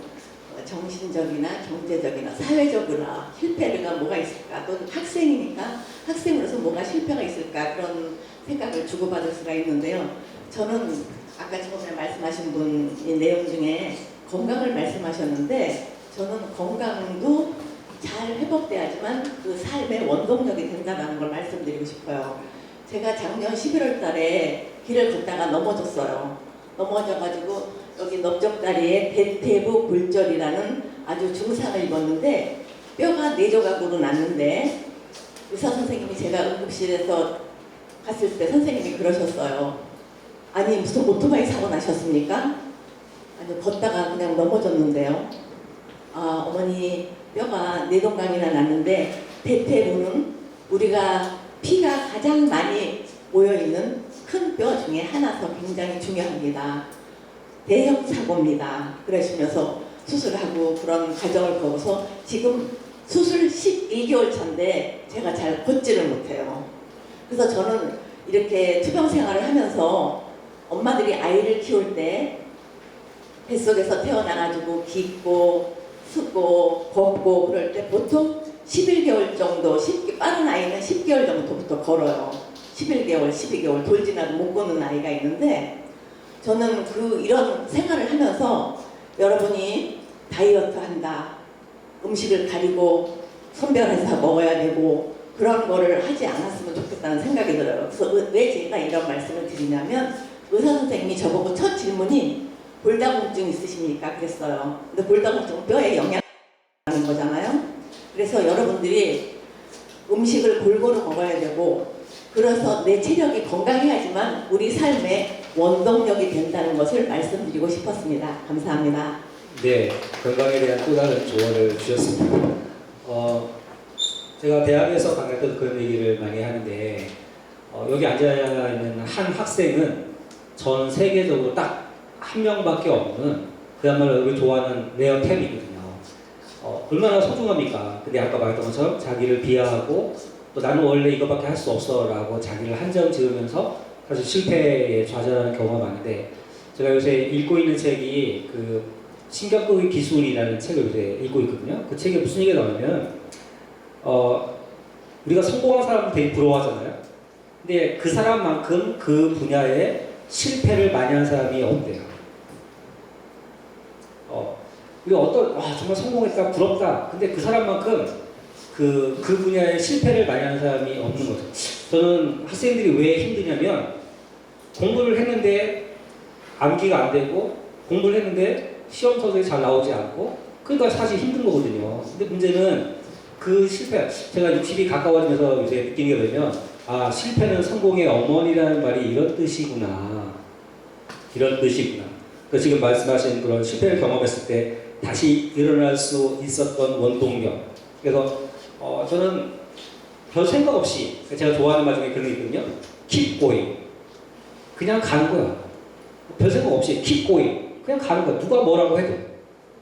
정신적이나 경제적이나 사회적으로 실패가 뭐가 있을까, 또는 학생이니까 학생으로서 뭐가 실패가 있을까, 그런 생각을 주고받을 수가 있는데요. 저는 아까 처음에 말씀하신 분의 내용 중에 건강을 말씀하셨는데, 저는 건강도 잘 회복돼야지만 그 삶의 원동력이 된다는 걸 말씀드리고 싶어요. 제가 작년 11월 달에 길을 걷다가 넘어졌어요. 넘어져가지고 여기 넓적다리에 대퇴부 골절이라는 아주 중상을 입었는데 뼈가 4조각으로 났는데, 의사 선생님이 제가 응급실에서 갔을 때 선생님이 그러셨어요. 아니 무슨 오토바이 사고 나셨습니까? 아니 걷다가 그냥 넘어졌는데요. 아, 어머니 뼈가 4동강이나 났는데 대퇴부는 우리가 피가 가장 많이 모여있는 큰 뼈 중에 하나서 굉장히 중요합니다. 대형 사고입니다. 그러시면서 수술하고 그런 과정을 거쳐서 지금 수술 12개월 차인데 제가 잘 걷지를 못해요. 그래서 저는 이렇게 투병 생활을 하면서 엄마들이 아이를 키울 때 뱃속에서 태어나가지고 깃고 쓰고 걷고 그럴 때 보통 11개월 정도, 빠른 아이는 10개월 정도부터 걸어요. 11개월, 12개월 돌지나도 못 걷는 아이가 있는데, 저는 이런 생활을 하면서 여러분이 다이어트 한다, 음식을 가리고 선별해서 먹어야 되고 그런 거를 하지 않았으면 좋겠다는 생각이 들어요. 그래서 왜 제가 이런 말씀을 드리냐면, 의사 선생님이 저보고 첫 질문이 골다공증 있으십니까? 그랬어요. 근데 골다공증은 뼈에 영향을 받는 거잖아요. 그래서 여러분들이 음식을 골고루 먹어야 되고, 그래서 내 체력이 건강해야지만 우리 삶에 원동력이 된다는 것을 말씀드리고 싶었습니다. 감사합니다. 네, 건강에 대한 또 다른 조언을 주셨습니다. 제가 대학에서 강의 때도 그런 얘기를 많이 하는데 여기 앉아있는 한 학생은 전 세계적으로 딱 한 명밖에 없는 그야말로 우리 좋아하는 레어템이거든요. 얼마나 소중합니까? 근데 아까 말했던 것처럼 자기를 비하하고 또 나는 원래 이거밖에 할 수 없어 라고 자기를 한정 지으면서 사실 실패에 좌절하는 경우가 많은데 제가 요새 읽고 있는 책이 그 신격극의 기술이라는 책을 요새 읽고 있거든요. 그 책에 무슨 얘기가 나오냐면 우리가 성공한 사람을 되게 부러워하잖아요. 근데 그 사람만큼 그 분야에 실패를 많이 한 사람이 없대요. 우리가 정말 성공했다, 부럽다. 근데 그 사람만큼 그 분야에 실패를 많이 하는 사람이 없는 거죠. 저는 학생들이 왜 힘드냐면 공부를 했는데 암기가 안 되고 공부를 했는데 시험 성적이 잘 나오지 않고 그러니까 사실 힘든 거거든요. 근데 문제는 그 실패, 제가 60이 가까워지면서 요새 느끼게 되면 실패는 성공의 어머니라는 말이 이런 뜻이구나. 이런 뜻이구나. 그 지금 말씀하신 그런 실패를 경험했을 때 다시 일어날 수 있었던 원동력. 그래서 저는 별 생각 없이 제가 좋아하는 말 중에 그런 게 있거든요. Keep going. 그냥 가는 거야. 별 생각 없이 keep going. 그냥 가는 거야. 누가 뭐라고 해도.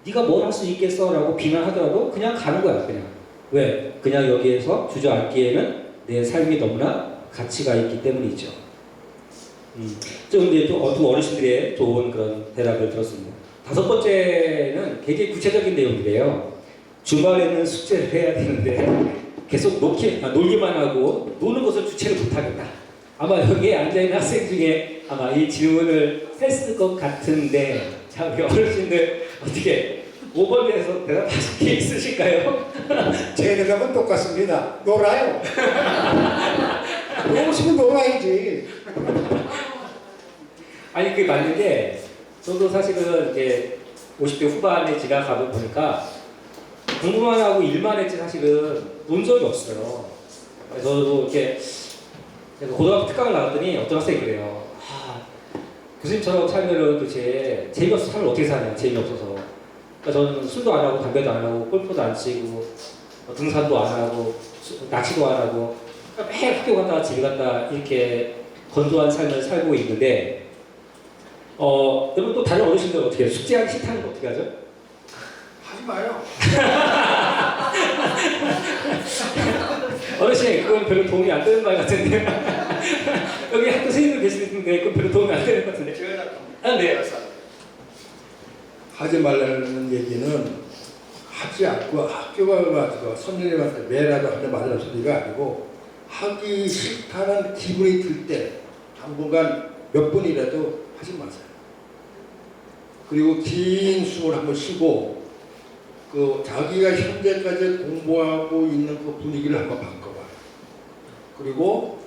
네가 뭘 할 수 있겠어? 라고 비난하더라도 그냥 가는 거야. 그냥. 왜? 그냥 여기에서 주저앉기에는 내 삶이 너무나 가치가 있기 때문이죠. 좀 이제 두 어르신들의 좋은 그런 대답을 들었습니다. 다섯 번째는 굉장히 구체적인 내용들이에요. 주말에는 숙제를 해야 되는데 계속 놀기만 하고 노는 것을 주체를 못하겠다. 아마 여기에 앉아있는 학생 중에 아마 이 질문을 했을 것 같은데 자, 우리 어르신들 어떻게 5번에서 대답하실 게 있으실까요? 제 대답은 똑같습니다. 놀아요. 놀으시면 놀아야지. 아니 그게 맞는 게 저도 사실은 이제 50대 후반에 지나가다 보니까 공부만 하고 일만 했지 사실은 논 적이 없어요. 저도 이렇게 고등학교 특강을 나갔더니 어떤 학생이 그래요. 교수님처럼 살면은 도대체 재미없어 살면 어떻게 사냐, 재미없어서. 그러니까 저는 술도 안 하고 담배도 안 하고 골프도 안 치고 등산도 안 하고 낚시도 안 하고 그러니까 매일 학교 갔다 집에 갔다 이렇게 건조한 삶을 살고 있는데 여러분 또 다른 어르신들 어떻게 해요? 숙제하기 싫다는 거 어떻게 하죠? 하지 마요. 어르신 그건 별로 도움이 안 되는 말 같은데 여기 학교 선생님들 계시는데 그건 별로 도움이 안 되는 것 같은데 네. 하지 말라는 얘기는 하지 않고 학교가 가지고 선생님한테 매라도 하지 말라는 소리가 아니고 하기 싫다는 기분이 들 때 당분간 몇 분이라도 하지 마세요. 그리고 긴 숨을 한번 쉬고 그 자기가 현재까지 공부하고 있는 그 분위기를 한번 바꿔봐요. 그리고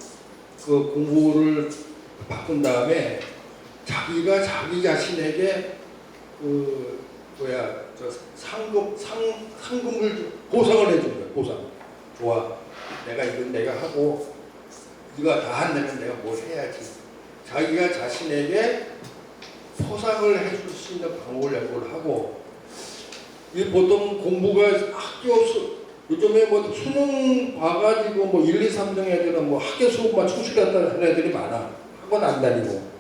그 공부를 바꾼 다음에 자기가 자기 자신에게 상금을 보상을 해주는 거예요. 보상. 좋아. 이건 내가 하고 네가 다 한다면 내가 뭘 해야지. 자기가 자신에게 포상을 해줄 수 있는 방법을 연구를 하고 보통 공부가 요즘에 수능 봐가지고 1, 2, 3등 애들은 학교 수업만 충실했다는 애들이 많아. 학원 안 다니고.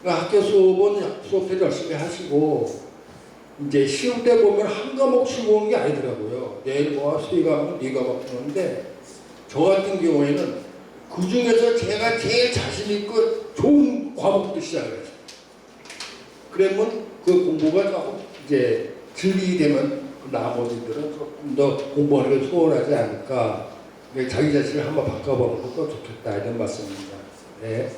그러니까 학교 수업 때 열심히 하시고 이제 시험 때 보면 한 과목 치고 오는 게 아니더라고요. 내일 수의 과목은 네 과목 치는데 저 같은 경우에는 그 중에서 제가 제일 자신 있고 좋은 과목부터 시작을 했어요. 그러면 그 공부가 조금 이제 즐기게 되면 나머지들은 조금 더 공부하는 게 수월하지 않을까. 자기 자신을 한번 바꿔보는 것도 좋겠다 이런 말씀입니다. 네.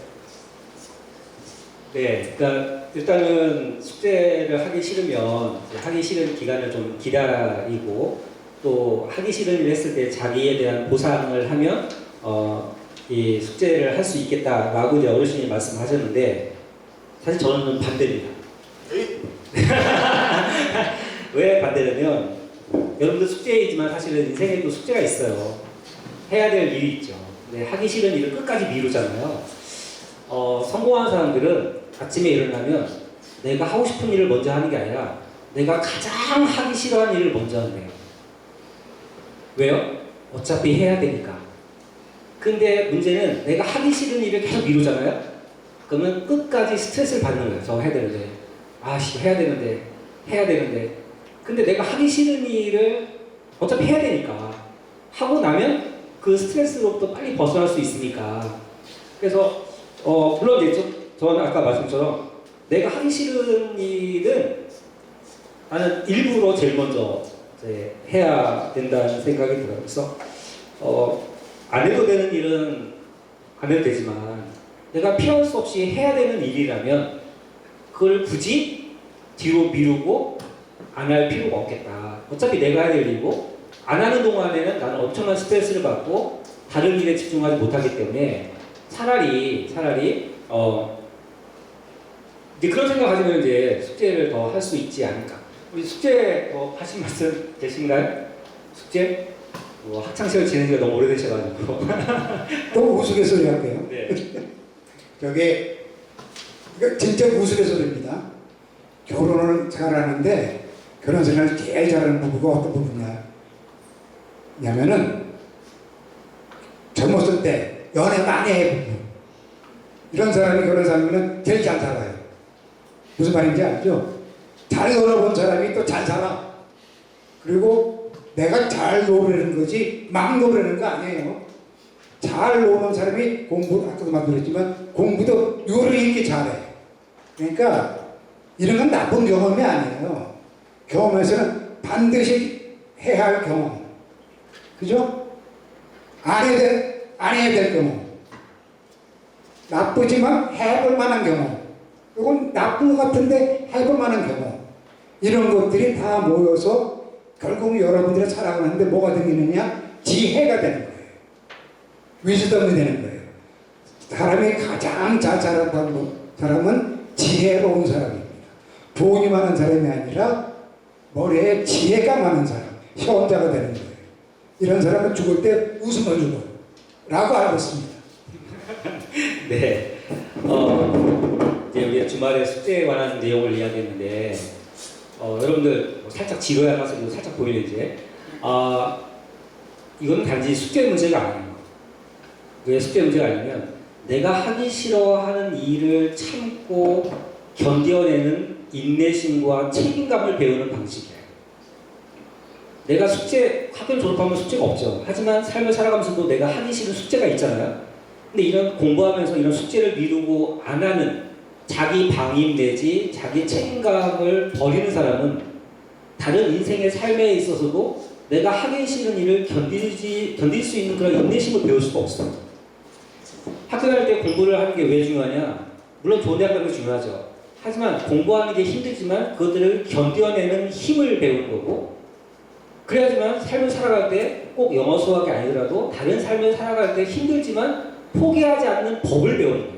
네, 그러니까 일단은 숙제를 하기 싫으면 하기 싫은 기간을 좀 기다리고 또 하기 싫은 일을 했을 때 자기에 대한 보상을 하면 이 숙제를 할 수 있겠다라고 이제 어르신이 말씀하셨는데 사실 저는 반대입니다. 왜 반대냐면 여러분들 숙제이지만 사실은 인생에도 숙제가 있어요. 해야 될 일이 있죠. 근데 하기 싫은 일을 끝까지 미루잖아요. 성공한 사람들은 아침에 일어나면 내가 하고 싶은 일을 먼저 하는 게 아니라 내가 가장 하기 싫어하는 일을 먼저 한대요. 왜요? 어차피 해야 되니까. 근데 문제는 내가 하기 싫은 일을 계속 미루잖아요? 그러면 끝까지 스트레스를 받는 거예요. 저거 해야 되는데. 아씨, 해야 되는데. 근데 내가 하기 싫은 일을 어차피 해야 되니까. 하고 나면 그 스트레스로부터 빨리 벗어날 수 있으니까. 그래서, 물론 이제 저는 아까 말씀처럼 내가 하기 싫은 일은 나는 일부러 제일 먼저 이제 해야 된다는 생각이 들어요. 그래서, 안 해도 되는 일은 안 해도 되지만 내가 피할 수 없이 해야 되는 일이라면 그걸 굳이 뒤로 미루고 안 할 필요가 없겠다. 어차피 내가 해야 될 일이고 안 하는 동안에는 나는 엄청난 스트레스를 받고 다른 일에 집중하지 못하기 때문에 차라리 이제 그런 생각 가지면 이제 숙제를 더 할 수 있지 않을까. 우리 숙제 하신 말씀 되신가요? 숙제? 학창시절 지낸 지가 너무 오래되셔가지고. 또 우스갯소리 할게요. 네. 저게 이거 진짜 우스갯소리입니다. 결혼을 잘하는데 결혼 생활을 제일 잘하는 부부가 어떤 부부냐면은 젊었을 때 연애 많이 해 부부. 이런 사람이 결혼 살면 제일 잘 살아요. 무슨 말인지 알죠? 잘 놀아본 사람이 또 잘 살아. 그리고 내가 잘 놀으려는 거지 막 놀으려는 거 아니에요. 잘 노는 사람이 공부, 아까도 말씀드렸지만 공부도 요리 있게 잘해. 그러니까 이런 건 나쁜 경험이 아니에요. 경험에서는 반드시 해야 할 경험. 그죠? 안 해야 될 경험. 나쁘지만 해볼 만한 경험. 이건 나쁜 것 같은데 해볼 만한 경험. 이런 것들이 다 모여서 결국 여러분들의 살아가는데 뭐가 되느냐? 지혜가 되는 거예요. 위즈덤이 되는 거예요. 사람이 가장 잘 살아가는 사람은 지혜로운 사람입니다. 돈이 많은 사람이 아니라 머리에 지혜가 많은 사람, 효자가 되는 거예요. 이런 사람은 죽을 때 웃으면 죽어요. 라고 알고 있습니다. 네. 이제 우리 주말에 숙제에 관한 내용을 이야기했는데, 여러분들 살짝 지루해 가서 살짝 보이는지, 이건 단지 숙제 문제가 아니에요. 왜 숙제 문제가 아니면 내가 하기 싫어하는 일을 참고 견뎌내는 인내심과 책임감을 배우는 방식이에요. 내가 학교를 졸업하면 숙제가 없죠. 하지만 삶을 살아가면서도 내가 하기 싫은 숙제가 있잖아요. 근데 이런 공부하면서 이런 숙제를 미루고 안 하는 자기 방임 내지 자기 책임감을 버리는 사람은 다른 인생의 삶에 있어서도 내가 하기 싫은 일을 견딜 수 있는 그런 인내심을 배울 수가 없어요. 학교 다닐 때 공부를 하는 게 왜 중요하냐? 물론 좋은 대학 가는 게 중요하죠. 하지만 공부하는 게 힘들지만 그것들을 견뎌내는 힘을 배우는 거고, 그래야지만 삶을 살아갈 때 꼭 영어 수학이 아니더라도 다른 삶을 살아갈 때 힘들지만 포기하지 않는 법을 배우는 거예요.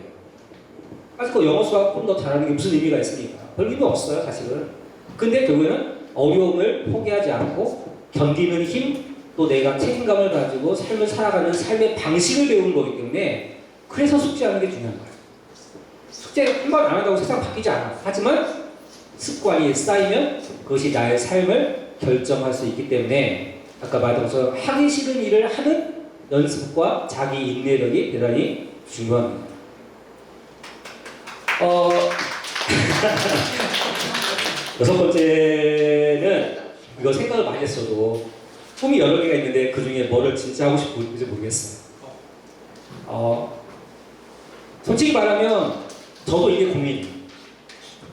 아직 그 영어 수학 좀 더 잘하는 게 무슨 의미가 있습니까? 별 의미 없어요, 사실은. 근데 결국에는 어려움을 포기하지 않고 견디는 힘, 또 내가 책임감을 가지고 삶을 살아가는 삶의 방식을 배우는 거기 때문에 그래서 숙제하는 게 중요한 거예요. 숙제 한 번 안 한다고 세상 바뀌지 않아. 하지만 습관이 쌓이면 그것이 나의 삶을 결정할 수 있기 때문에 아까 말했던 것처럼 하기 싫은 일을 하는 연습과 자기 인내력이 대단히 중요합니다. 여섯 번째는 이거 생각을 많이 했어도 꿈이 여러 개가 있는데 그 중에 뭐를 진짜 하고 싶은지 모르겠어요. 솔직히 말하면 저도 이게 고민이에요.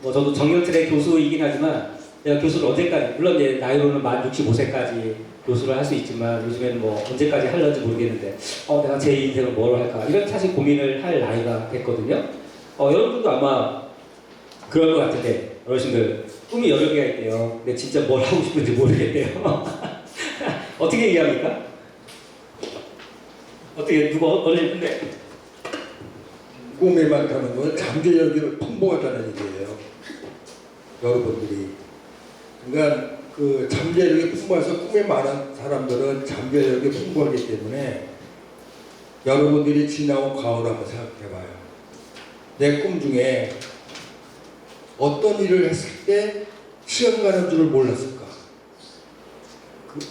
저도 정경틀의 교수이긴 하지만 내가 교수를 언제까지, 물론 이제 나이로는 만 65세까지 교수를 할 수 있지만 요즘에는 언제까지 하려는지 모르겠는데 내가 제 인생을 뭐로 할까, 이런 사실 고민을 할 나이가 됐거든요. 여러분들도 아마 그럴 것 같은데, 어르신들 꿈이 여러 개가 있대요. 근데 진짜 뭘 하고 싶은지 모르겠대요. 어떻게 얘기합니까? 어떻게, 누가 어르신 근데 꿈이 많다는 건 잠재력이 풍부하다는 얘기예요. 여러분들이. 그러니까 그 잠재력이 풍부해서 꿈이 많은 사람들은 잠재력이 풍부하기 때문에 여러분들이 지나온 과거를 한번 생각해봐요. 내 꿈 중에 어떤 일을 했을 때 시간 가는 줄을 몰랐을까?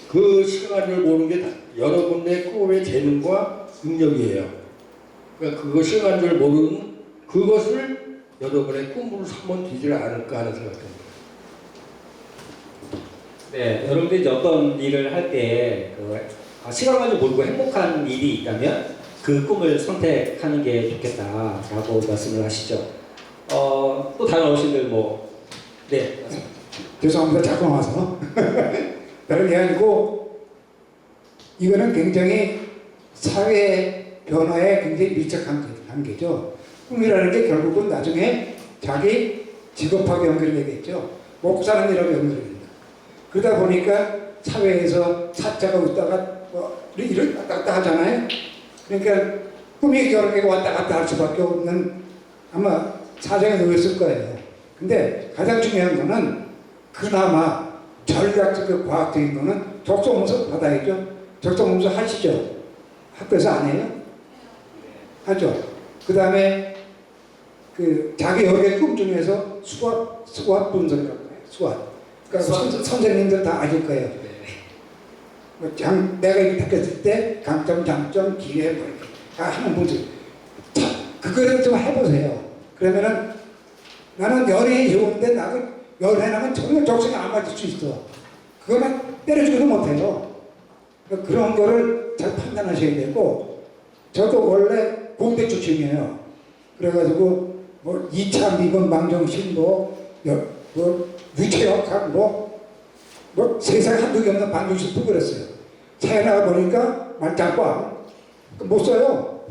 그 시간 가는 줄 모르는 게 여러분의 꿈의 재능과 능력이에요. 그러니까 그거 시간 가는 줄 모르는 그것을 여러분의 꿈으로 삼아 되지 않을까 하는 생각입니다. 네, 여러분들이 이제 어떤 일을 할 때 시간 가는 줄 모르고 행복한 일이 있다면 그 꿈을 선택하는 게 좋겠다라고 말씀을 하시죠. 또 다른 어르신들 네. 죄송합니다. 잠깐 와서. 다른 게 아니고 이거는 굉장히 사회 변화에 굉장히 밀접한 관계죠. 꿈이라는 게 결국은 나중에 자기 직업하고 연결이 되겠죠. 먹고 사는 일하고 연결이 됩니다. 그러다 보니까 사회에서 사자가 웃다가 이런 왔다 갔다 하잖아요. 그러니까 꿈이 여러 개가 왔다 갔다 할 수밖에 없는 아마 사정에 놓였을 거예요. 근데 가장 중요한 거는 그나마 전략적 과학적인 거는 적성검사 받아야죠. 적성검사 하시죠? 학교에서 안 해요? 하죠. 그 다음에 자기 여러 개 꿈 중에서 수학 분석이라고 해요. 수학. 그러니까 선생님들 다 아실 거예요. 내가 이렇게 바뀌었을 때 강점, 장점, 기회 뭐 이렇게 다 하는 분들. 그거를 좀 해보세요. 그러면은 나는 연애이 좋은데 나는 연애하면 전혀 적성에 안 맞을 수 있어. 그거만 때려주지도 못해요. 그런 거를 잘 판단하셔야 되고, 저도 원래 공대 출신이에요. 그래가지고 2차 미분 방정식 유체역학 세상에 한두 개 없는 방정식도 그랬어요. 차이나가 보니까 말짱꽝 못 써요.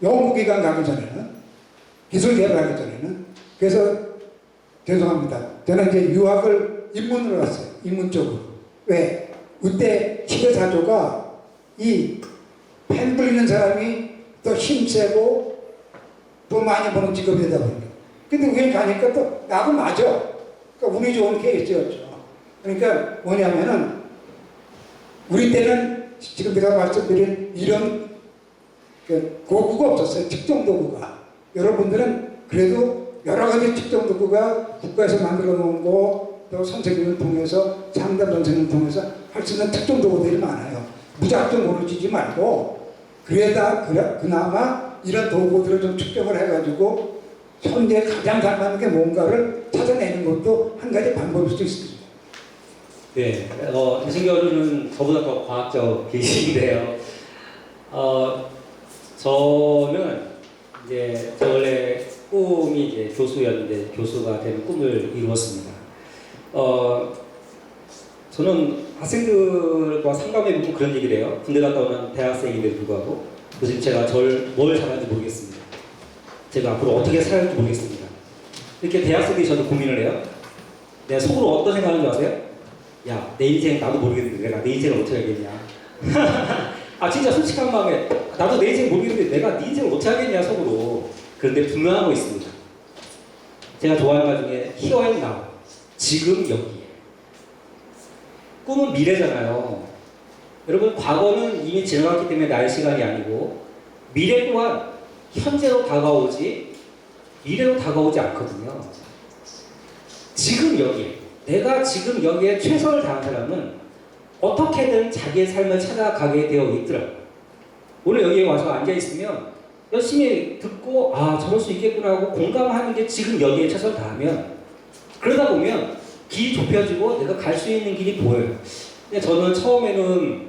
연구기관 가기 전에는, 기술계를 가기 전에는. 그래서 죄송합니다. 저는 이제 유학을 인문으로 갔어요. 인문 쪽으로. 왜? 그때 시대사조가 이 펜 불리는 사람이 더 힘세고 더 많이 버는 직업이 되다 보니까. 근데 우리 가니까 또 나하고 맞아. 그러니까 운이 좋은 케이스였죠. 그러니까 뭐냐면은 우리 때는 지금 제가 말씀드린 이런 도구가 없었어요. 측정 도구가. 여러분들은 그래도 여러 가지 측정 도구가 국가에서 만들어 놓은 거, 또 선생님을 통해서, 상담 선생님을 통해서 할 수 있는 특정 도구들이 많아요. 무작정 모르지 말고, 그나마 이런 도구들을 좀 측정을 해가지고, 현재 가장 잘 맞는 게 뭔가를 찾아내는 것도 한 가지 방법일 수도 있습니다. 네, 이승결은 저보다 더 과학적이신데요. 저는 이제 저 원래 꿈이 이제 교수였는데 교수가 되는 꿈을 이루었습니다. 저는 학생들과 상담해보고 그런 얘기를 해요. 군대 갔다 오는 대학생인데도 불구하고 요즘 제가 뭘 잘하는지 모르겠습니다. 제가 앞으로 어떻게 살아야 할지 모르겠습니다. 이렇게 대학생들이 저도 고민을 해요. 내가 속으로 어떤 생각하는 줄 아세요? 야, 내 인생 나도 모르겠는데 내가 내 인생을 어떻게 하겠냐. 아 진짜 솔직한 마음에 나도 내 인생 모르겠는데 내가 네 인생을 어떻게 하겠냐 속으로. 그런데 분명한 거 있습니다. 제가 좋아하는 것 중에 Here and Now, 지금 여기. 꿈은 미래잖아요. 여러분 과거는 이미 지나갔기 때문에 나의 시간이 아니고 미래 또한 현재로 다가오지 미래로 다가오지 않거든요. 지금 여기 내가 지금 여기에 최선을 다한 사람은 어떻게든 자기의 삶을 찾아가게 되어 있더라고요. 오늘 여기에 와서 앉아있으면 열심히 듣고 저럴 수 있겠구나 하고 공감하는 게 지금 여기에 최선을 다하면 그러다 보면 길이 좁혀지고 내가 갈 수 있는 길이 보여요. 근데 저는 처음에는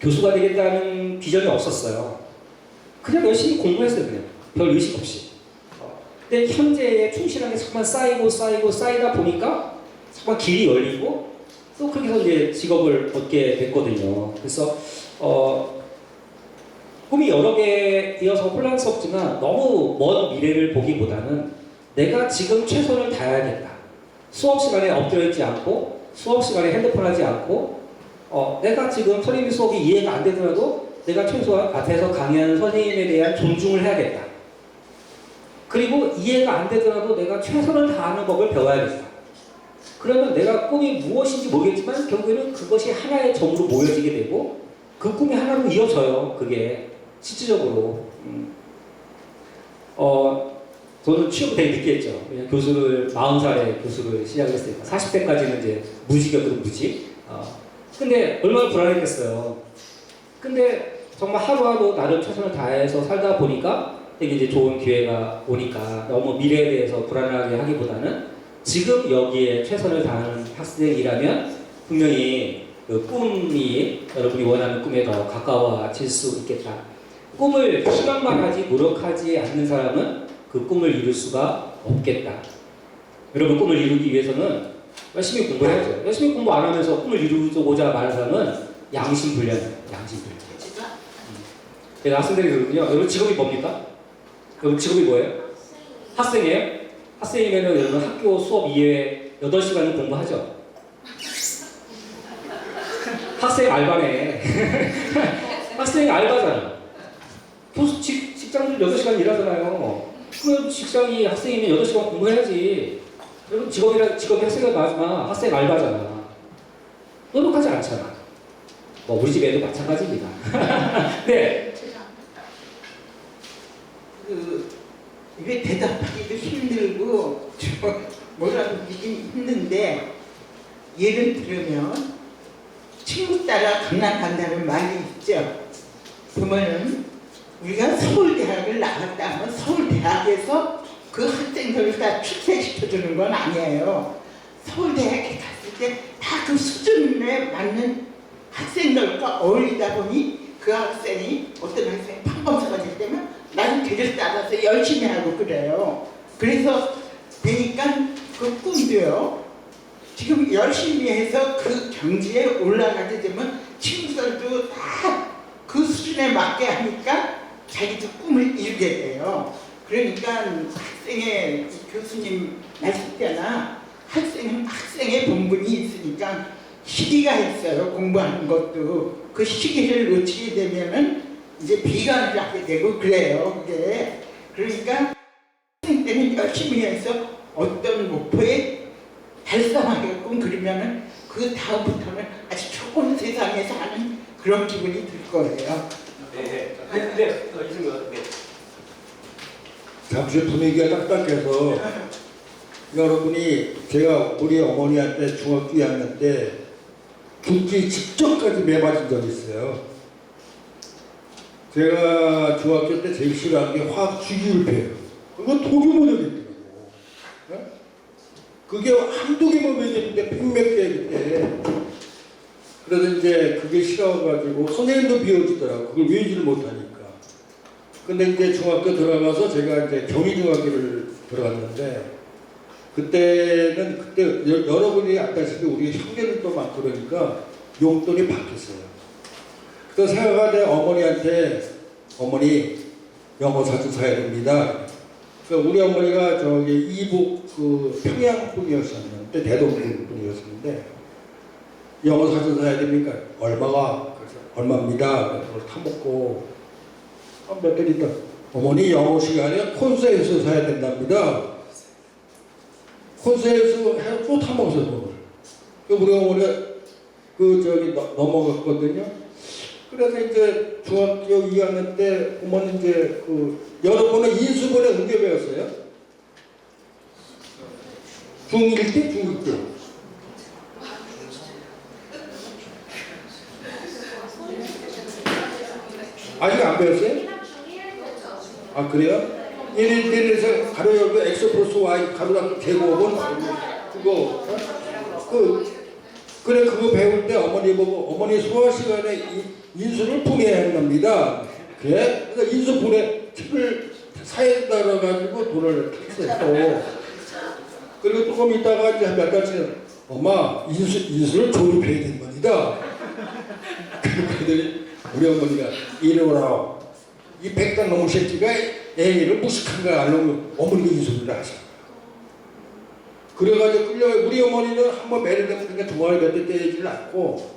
교수가 되겠다는 비전이 없었어요. 그냥 열심히 공부했어요. 그냥 별 의식 없이. 근데 현재에 충실한 게 정말 쌓이다 보니까 정말 길이 열리고 또 그렇게 해서 이제 직업을 얻게 됐거든요. 그래서 꿈이 여러 개이어서 혼란스럽지만 너무 먼 미래를 보기보다는 내가 지금 최선을 다해야겠다. 수업 시간에 엎드려 있지 않고 수업 시간에 핸드폰 하지 않고 내가 지금 선생님 수업이 이해가 안 되더라도 내가 최소한 앞에서 강의하는 선생님에 대한 존중을 해야겠다. 그리고 이해가 안 되더라도 내가 최선을 다하는 법을 배워야겠다. 그러면 내가 꿈이 무엇인지 모르겠지만 결국에는 그것이 하나의 점으로 모여지게 되고 그 꿈이 하나로 이어져요. 그게 실질적으로. 저는 취업을 되게 늦게 했죠. 왜냐면 교수를 40살에 교수를 시작을 했으니까 40대까지는 이제 무직이었거든, 무직. 근데 얼마나 불안했겠어요. 근데 정말 하루하루 나름 최선을 다해서 살다 보니까 되게 이제 좋은 기회가 오니까 너무 미래에 대해서 불안하게 하기보다는 지금 여기에 최선을 다하는 학생이라면 분명히 그 꿈이 여러분이 원하는 꿈에 더 가까워질 수 있겠다. 꿈을 희망만 하지 노력하지 않는 사람은 그 꿈을 이룰 수가 없겠다. 여러분 꿈을 이루기 위해서는 열심히 공부해야죠. 열심히 공부 안 하면서 꿈을 이루고자 말하는 사람은 양심불량이에요. 양심불량. 제가 학생들이 그러거든요. 여러분 직업이 뭡니까? 여러분 직업이 뭐예요? 학생이에요? 학생이면 여러분 학교 수업 이외에 8시간은 공부하죠. 학생 알바네. 학생이 알바잖아. 교수 직장들 8시간 일하잖아요. 그럼 직장이 학생이면 8시간 공부해야지. 여러분 직업이 학생이 맞지만 학생 알바잖아. 노력하지 않잖아. 뭐 우리 집 애도 마찬가지입니다. 네. 이게 대답하기도 힘들고 뭐라고 하기 힘든데 예를 들면 친구 따라 강남 간다는 말이 있죠. 그러면은 우리가 서울대학을 나갔다 하면 서울대학에서 그 학생들을 다 출세시켜주는 건 아니에요. 서울대학에 갔을 때 다 그 수준에 맞는 학생들과 어울리다 보니 그 학생이 어떤 학생이 판검사가 될 때면 나는 걔를 따라서 열심히 하고 그래요. 그래서 되니까 그 꿈도요. 지금 열심히 해서 그 경지에 올라가게 되면 친구들도 다 그 수준에 맞게 하니까 자기도 꿈을 이루게 돼요. 그러니까 학생의 교수님 말씀 때나 학생은 학생의 본분이 있으니까 시기가 있어요. 공부하는 것도 그 시기를 놓치게 되면은 이제 비관을 하게 되고 그래요. 그게 그러니까 학생 때는 열심히 해서 어떤 목표에 달성하게끔 그러면은 그 다음부터는 아주 좋은 세상에 사는 그런 기분이 들 거예요. 네. 이승근. 네. 잠시 분위기가 딱딱해서 여러분이 제가 우리 어머니한테 중학교 2학년 때 죽기 직전까지 매맞은 적이 있어요. 제가 중학교 때 제일 싫어하는 게 화학 주기율표예요. 그건 도저히 못하겠더라고. 네? 그게 한두 개만 외웠는데 100몇 개 그때. 그래서 이제 그게 싫어가지고 선생님도 비워주더라고. 그걸 외우지를 못하니까. 근데 이제 중학교 들어가서 제가 이제 경희중학교를 들어갔는데 그때 여러분이 아까시피 우리 형제들도 많고 그러니까 용돈이 바뀌었어요. 그래서 생각하되 어머니한테 어머니 영어 사주 사야 됩니다. 그러니까 우리 어머니가 저기 이북 그 평양 분이었었는데 대동 분이었었는데 영어 사주 사야 됩니까? 얼마가? 그래서 얼마입니다. 그걸 타먹고 몇 달 있다. 어머니 영어 시간에 콘서트에서 사야 된답니다. 콘서트에서 해서 또 타먹었어요. 그걸. 우리 어머니가 넘어갔거든요. 그래서 이제 중학교 2학년 때 어머니 이제 여러분은 인수분해 언제 배웠어요? 중1 때? 중2 때? 아직 안 배웠어요? 아 그래요? 예를 들어서 가로 열고 X 플러스 Y 가로닫고 제곱은 그거 그래 그거 배울 때 어머니 보고 어머니 수학 시간에 인수를 분해해야 한답니다. 그래? 그래서 인수 분해 책을 사야 따라가지고 돈을 했어. 그리고 조금 있다가 이제 몇 달째 엄마 인수를 조립해야 되는 겁니다. 그러더니 우리 어머니가 이러라 이 100단 넘은 새끼가 애를 무식한 거 알려면 어머니가 인수를 하셔. 그래가지고 우리 어머니는 한번 매료되면 그냥 종아리 몇 대 때리지를 않고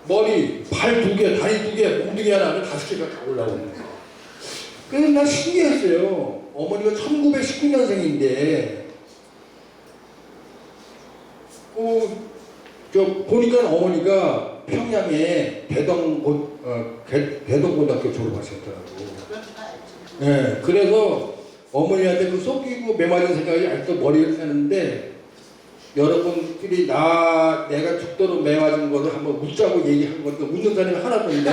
머리, 발 2개, 다리 2개, 몸 2개 하나 하면 5개가 다 올라오는 거야. 그래서 난 신기했어요. 어머니가 1919년생인데 보니까 어머니가 평양에 대동고등학교 졸업하셨더라고. 네, 그래서 어머니한테 그 속이고 매맞은 생각이 아직도 머리를 새는데 여러분들이 내가 죽도록 매맞은 거를 한번 묻자고 얘기한 거니까 묻는 사람이 하나도 없는데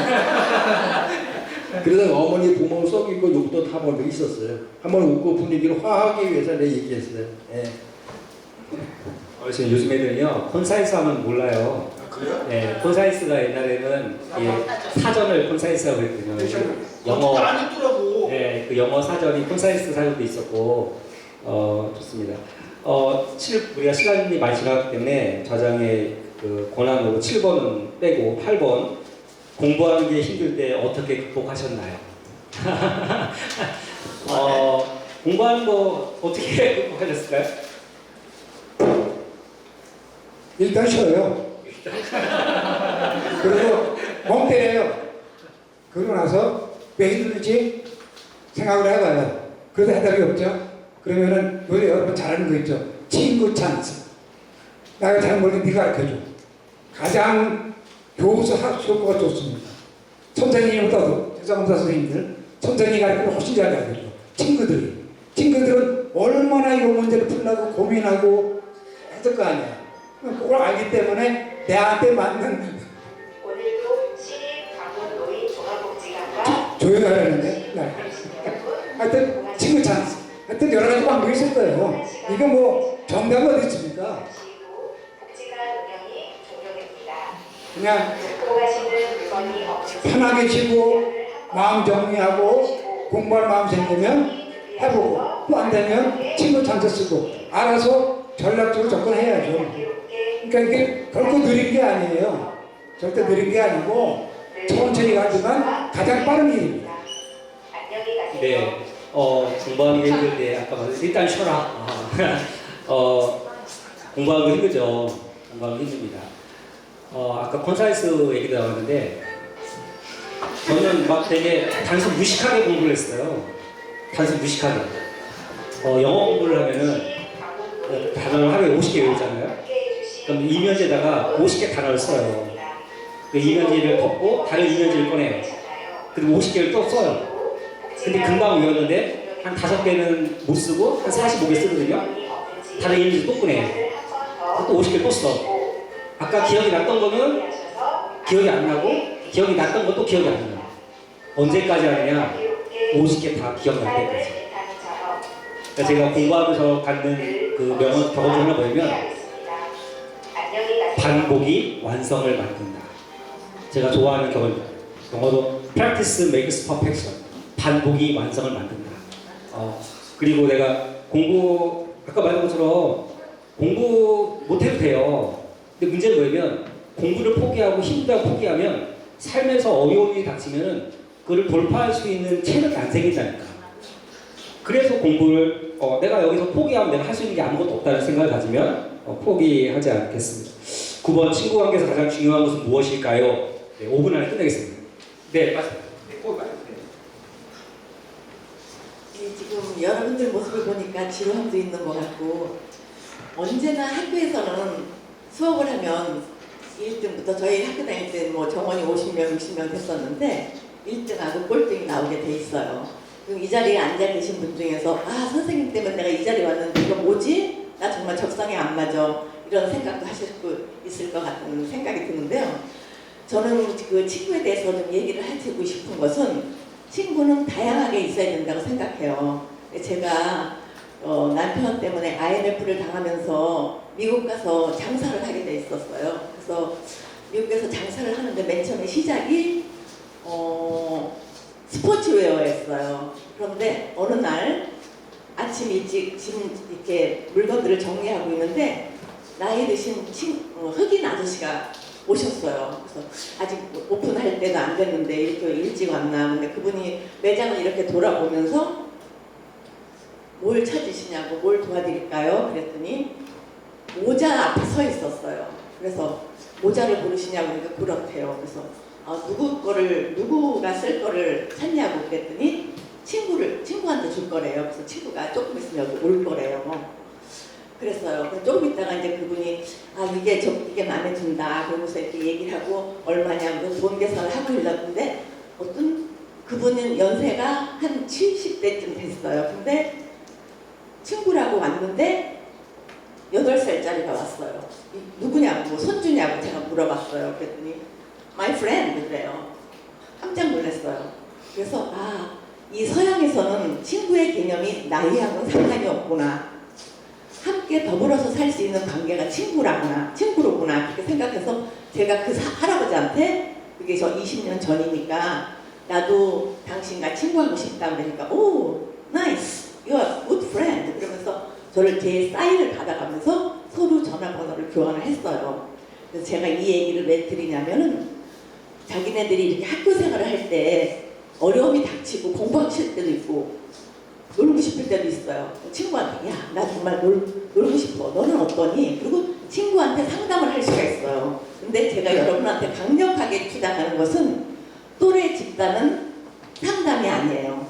그래서 어머니 부모를 속이고 욕도 타본 적이 있었어요. 한번 웃고 분위기를 화하기 위해서 내가 얘기했어요. 예. 어르신 요즘 애들은요 콘사이스 하면 몰라요. 그래요? 네, 콘사이스가 옛날에는 사전을 콘사이스라고 했거든요. 영어 안 했더라고. 네, 그 영어 사전이 콘사이스 사전도 있었고 좋습니다. 우리가 시간이 많이 지났기 때문에 좌장의 그 권한으로 7번은 빼고 8번 공부하는 게 힘들 때 어떻게 극복하셨나요? 공부하는 거 어떻게 극복하셨을까요? 일단 쉬어요. 그리고 멍 때려요. 그러고 나서 왜 힘들지 생각을 해봐요. 그래도 해답이 없죠. 그러면은 요새 여러분 잘하는 거 있죠. 친구 찬스. 나가 잘 모르는 네가 가르쳐줘. 가장 교수 학교가 좋습니다. 선생님보다도 대사검사 선생님들 선생님이 가르치면 훨씬 잘 가르쳐줘. 친구들은 얼마나 이 문제를 풀려고 고민하고 했을 거 아니야. 그걸 알기 때문에 내한테 맞는 오늘도 시립 강원 노인 종합복지관과 조용히 하려는데 하여튼 친구 찬스 하여튼 여러 가지 방법이 있을 거예요. 이거 뭐 정답이 어디 있습니까? 복지관 운영이 종료됩니다. 그냥 듣고 가시는 물건이 없으시면 편하게 쉬고 마음 정리하고 공부할 마음 생기면 해보고 또 안 되면 친구 찬스 쓰고 알아서 전략적으로 접근해야죠. 그러니까 이게 결코 느린 게 아니에요. 절대 느린 게 아니고 천천히 가지만 가장 빠른 일입니다. 안녕히 가세요. 네, 공부하는 게 힘들 때 아까 말했듯이 일단 쉬어라. 공부하는 거 힘들죠. 공부하는 거 힘듭니다. 아까 콘사이스 얘기도 나왔는데 저는 막 되게 단순 무식하게 공부를 했어요. 단순 무식하게. 영어 공부를 하면은 단어를 하루에 50개 외우잖아요. 그럼 이면지에다가 50개 단어를 써요. 그 이면지를 덮고 다른 이면지를 꺼내요. 그리고 50개를 또 써요. 근데 금방 외웠는데 한 5개는 못 쓰고 한 45개 쓰거든요. 다른 이면지 또 꺼내요. 또 50개 또 써. 아까 기억이 났던 거는 기억이 안 나고 기억이 났던 것도 기억이 안 나요. 언제까지 하느냐? 50개 다 기억날 때까지. 그러니까 제가 공부하면서 갖는 그 명언 격언 중 하나 뭐냐면 반복이 완성을 만든다. 제가 좋아하는 격언입니다. 영어로 practice makes perfection. 반복이 완성을 만든다. 그리고 내가 아까 말한 것처럼 공부 못해도 돼요. 근데 문제는 뭐냐면 공부를 포기하고 힘들다고 포기하면 삶에서 어려운 일이 닥치면 그걸 돌파할 수 있는 체력이 안 생기잖아요. 그래서 공부를 내가 여기서 포기하면 내가 할 수 있는 게 아무것도 없다는 생각을 가지면 포기하지 않겠습니다. 9번 친구 관계에서 가장 중요한 것은 무엇일까요? 네, 5분 안에 끝내겠습니다. 네, 맞습니다. 네, 꼭 맞습니다. 지금 여러분들 모습을 보니까 지루함도 있는 것 같고 언제나 학교에서는 수업을 하면 1등부터 저희 학교 다닐 때 뭐 정원이 50명, 60명 됐었는데 1등하고 꼴등이 나오게 돼 있어요. 그럼 이 자리에 앉아 계신 분 중에서 선생님 때문에 내가 이 자리에 왔는데 이거 뭐지? 나 정말 적성에 안 맞아. 이런 생각도 하실 수 있을 것 같은 생각이 드는데요. 저는 그 친구에 대해서 좀 얘기를 해주고 싶은 것은 친구는 다양하게 있어야 된다고 생각해요. 제가 남편 때문에 IMF를 당하면서 미국 가서 장사를 하게 돼 있었어요. 그래서 미국에서 장사를 하는데 맨 처음에 시작이 스포츠웨어였어요. 그런데 어느 날 아침 일찍 지금 이렇게 물건들을 정리하고 있는데 나이 드신 흑인 아저씨가 오셨어요. 그래서 아직 오픈할 때도 안 됐는데 이렇게 일찍 왔나. 근데 그분이 매장을 이렇게 돌아보면서 뭘 찾으시냐고, 뭘 도와드릴까요? 그랬더니 모자 앞에 서 있었어요. 그래서 모자를 고르시냐고 하니까 그렇대요. 그래서 누구가 쓸 거를 찾냐고 그랬더니 친구한테 줄 거래요. 그래서 친구가 조금 있으면 여기 올 거래요. 그랬어요. 그래서 조금 있다가 이제 그분이 이게 마음에 든다. 그러면서 이렇게 얘기를 하고 얼마냐고 돈 계산을 하고 일렀는데 어떤 그분은 연세가 한 70대쯤 됐어요. 근데 친구라고 왔는데 8살짜리가 왔어요. 누구냐고, 뭐 손주냐고 제가 물어봤어요. 그랬더니 my friend 그래요. 깜짝 놀랐어요. 그래서 이 서양에서는 친구의 개념이 나이하고는 상관이 없구나. 함께 더불어서 살 수 있는 관계가 친구로구나 그렇게 생각해서 제가 그 할아버지한테, 그게 저 20년 전이니까 나도 당신과 친구하고 싶다 그러니까 오 나이스 you are good friend 그러면서 저를 제 사인을 받아가면서 서로 전화번호를 교환을 했어요. 그래서 제가 이 얘기를 왜 드리냐면은 자기네들이 이렇게 학교 생활을 할 때 어려움이 닥치고 공부하기 싫을 때도 있고 놀고 싶을 때도 있어요. 친구한테 야 나 정말 놀고 싶어 너는 어떠니? 그리고 친구한테 상담을 할 수가 있어요. 근데 제가 여러분한테 강력하게 주장하는 것은 또래 집단은 상담이 아니에요.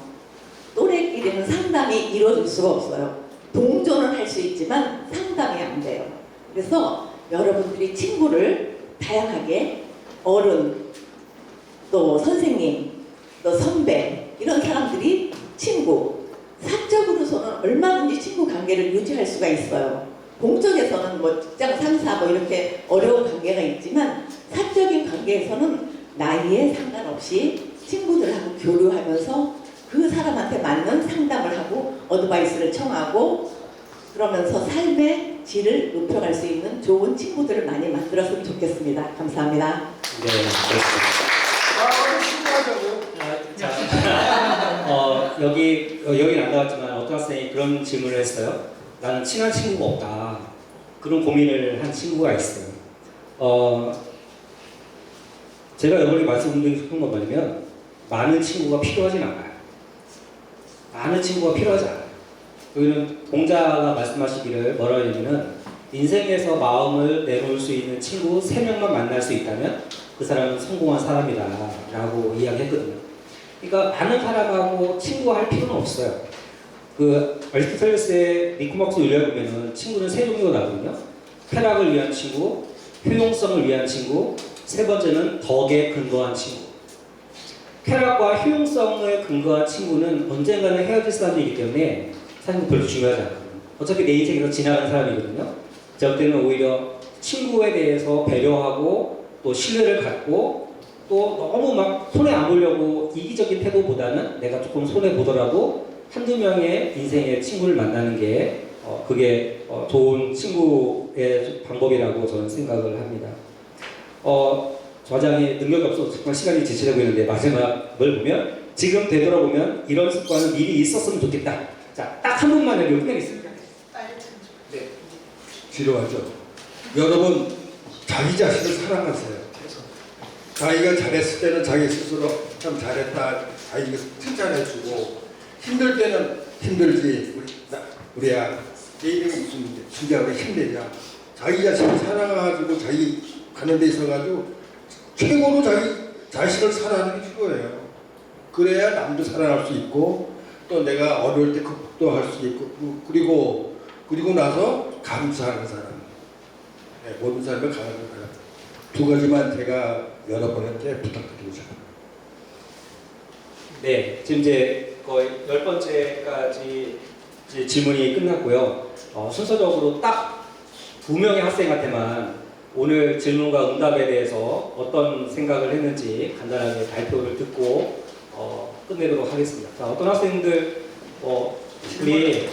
또래끼리는 상담이 이루어질 수가 없어요. 동조는 할 수 있지만 상담이 안 돼요. 그래서 여러분들이 친구를 다양하게 어른, 또 선생님, 또 선배 이런 사람들이 친구, 사적으로서는 얼마든지 친구 관계를 유지할 수가 있어요. 공적에서는 뭐 직장 상사 뭐 이렇게 어려운 관계가 있지만 사적인 관계에서는 나이에 상관없이 친구들하고 교류하면서 그 사람한테 맞는 상담을 하고 어드바이스를 청하고 그러면서 삶의 질을 높여갈 수 있는 좋은 친구들을 많이 만들었으면 좋겠습니다. 감사합니다. 네, 그렇습니다. 여기는 안 나왔지만 어떤 학생이 그런 질문을 했어요. 나는 친한 친구가 없다. 그런 고민을 한 친구가 있어요. 제가 여러분께 말씀드리고 싶은 건 뭐냐면 많은 친구가 필요하진 않아요. 많은 친구가 필요하지 않아요. 여기는 공자가 말씀하시기를 뭐라고 하냐면은 인생에서 마음을 내놓을 수 있는 친구 3명만 만날 수 있다면 그 사람은 성공한 사람이다 라고 이야기했거든요. 그러니까 많은 사람하고 친구할 필요는 없어요. 그 어리스토텔레스의 니코마코스 윤리를 보면은 친구는 3종류가 나거든요. 쾌락을 위한 친구, 효용성을 위한 친구, 3번째는 덕에 근거한 친구. 쾌락과 효용성을 근거한 친구는 언젠가는 헤어질 사람이기 때문에 사실 별로 중요하지 않거든요. 어차피 내 인생에서 지나가는 사람이거든요. 제가 볼 때는 오히려 친구에 대해서 배려하고 또 신뢰를 갖고 또 너무 막 손해 안 보려고 이기적인 태도보다는 내가 조금 손해 보더라도 한두 명의 인생의 친구를 만나는 게 그게 좋은 친구의 방법이라고 저는 생각을 합니다. 저장이 능력이 없어서 정말 시간이 지체되고 있는데 마지막을 보면 지금 되돌아보면 이런 습관은 미리 있었으면 좋겠다. 자, 딱 한 분만 얘기를 끝내겠습니다. 네. 지루하죠. 여러분 자기 자신을 사랑하세요. 자기가 잘했을 때는 자기 스스로 참 잘했다. 자기가 칭찬해주고 힘들 때는 힘들지 우리야 내 이름이 무슨 진짜 우리 힘내자. 자기 자신을 사랑해가지고 자기 가는 데 있어가지고 최고로 자기 자신을 사랑하는 게 필요해요. 그래야 남도 사랑할 수 있고 또 내가 어려울 때 극복도 할 수 있고 그리고 나서 감사하는 사람. 네, 모든 사람을 감사하는 사람. 2가지만 제가 여러분한테 부탁드리고 싶어요. 네, 지금 이제 거의 10번째까지 질문이 끝났고요. 순서적으로 딱 2명의 학생한테만 오늘 질문과 응답에 대해서 어떤 생각을 했는지 간단하게 발표를 듣고 끝내도록 하겠습니다. 자, 어떤 학생들 우리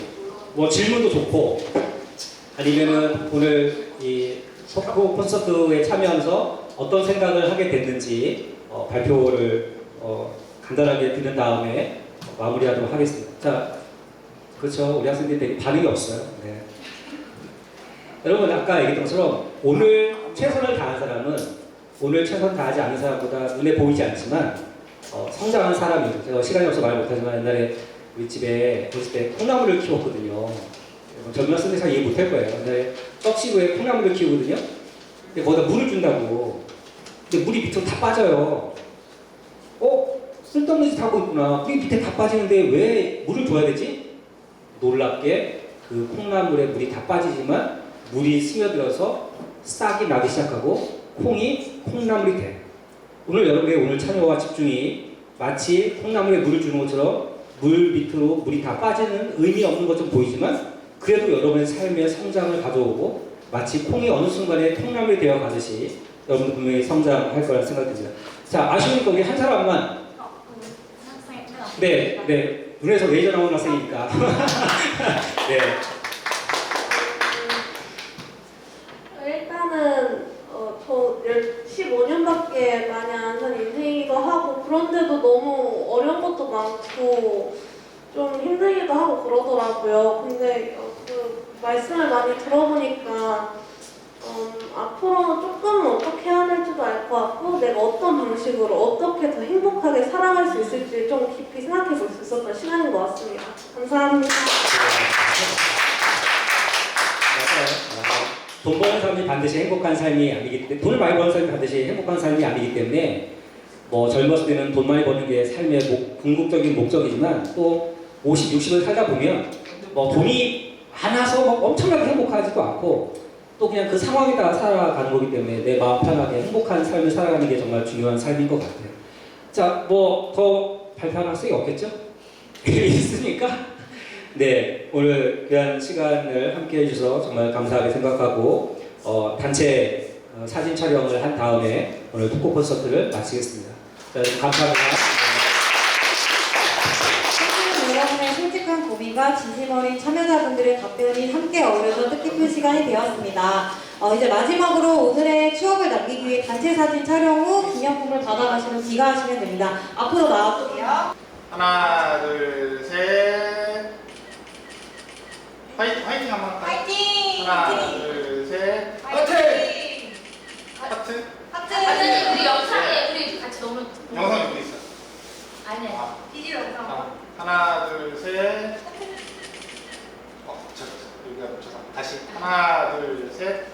뭐 질문도 좋고 아니면은 오늘 이 토크 콘서트에 참여하면서 어떤 생각을 하게 됐는지 발표를 간단하게 드린 다음에 마무리하도록 하겠습니다. 자, 그렇죠. 우리 학생들이 되게 반응이 없어요. 네. 여러분 아까 얘기했던 것처럼 오늘 최선을 다한 사람은 오늘 최선 다하지 않는 사람보다 눈에 보이지 않지만 성장한 사람이에요. 제가 시간이 없어서 말 못하지만 옛날에 우리 집에 어렸을 때 콩나물을 키웠거든요. 젊은 학생들 잘 이해 못할 거예요. 옛날에 떡시루에 콩나물을 키우거든요. 근데 거기다 물을 준다고. 근데 물이 밑으로 다 빠져요. 쓸데없는 짓 하고 있구나. 물이 밑에 다 빠지는데 왜 물을 줘야 되지? 놀랍게 그 콩나물에 물이 다 빠지지만 물이 스며들어서 싹이 나기 시작하고 콩나물이 돼. 오늘 여러분의 오늘 참여와 집중이 마치 콩나물에 물을 주는 것처럼 물 밑으로 물이 다 빠지는 의미 없는 것처럼 보이지만 그래도 여러분의 삶의 성장을 가져오고 마치 콩이 어느 순간에 콩나물이 되어 가듯이 여러분도 분명히 성장할 거라는 생각이 듭니다. 자, 아쉬우니까 우리 한 사람만. 네, 네. 눈에서 레이저 나오는 학생이니까. 네. 일단은 저 15년밖에 많이 안 산 인생이기도 하고 그런데도 너무 어려운 것도 많고 좀 힘들기도 하고 그러더라고요. 근데 그 말씀을 많이 들어보니까 앞으로는 조금 어떻게 해야 될지도 알 것 같고 내가 어떤 방식으로 어떻게 더 행복하게 살아갈 수 있을지 좀 깊이 생각해 볼 수 있었던 시간인 것 같습니다. 감사합니다. 맞아요. 돈 버는 사람이 반드시 행복한 삶이 아니기 때문에 돈을 많이 버는 사람이 반드시 행복한 삶이 아니기 때문에 뭐 젊었을 때는 돈 많이 버는 게 삶의 궁극적인 목적이지만 또 50, 60을 살다 보면 뭐 돈이 많아서 막 엄청나게 행복하지도 않고 또 그냥 그 상황에 따라 살아가는 거기 때문에 내 마음 편하게 행복한 삶을 살아가는 게 정말 중요한 삶인 것 같아요. 자, 뭐 더 발표할 학생이 없겠죠? 있으니까 네, 오늘 귀한 시간을 함께 해주셔서 정말 감사하게 생각하고 단체 사진 촬영을 한 다음에 오늘 토크 콘서트를 마치겠습니다. 자, 감사합니다. 여러분의 솔직한 고민과 진심 어린 참여자분들의 답변이 함께 어우러져 뜻깊은 시간이 되었습니다. 이제 마지막으로 오늘의 추억을 남기기 위해 단체 사진 촬영 후 기념품을 받아가시면 귀가하시면 됩니다. 앞으로 나와주세요. 하나, 둘, 셋. 화이팅 한번 할까요? 화이팅! 하나, 둘, 셋. 화이팅! 하트? 하트는 우리 영상에 우리 같이 너무 영상이 어디 있어? 아니야. 디지 영상. 하나, 둘, 셋. 여기가 멈춰서 다시 하나, 둘, 셋.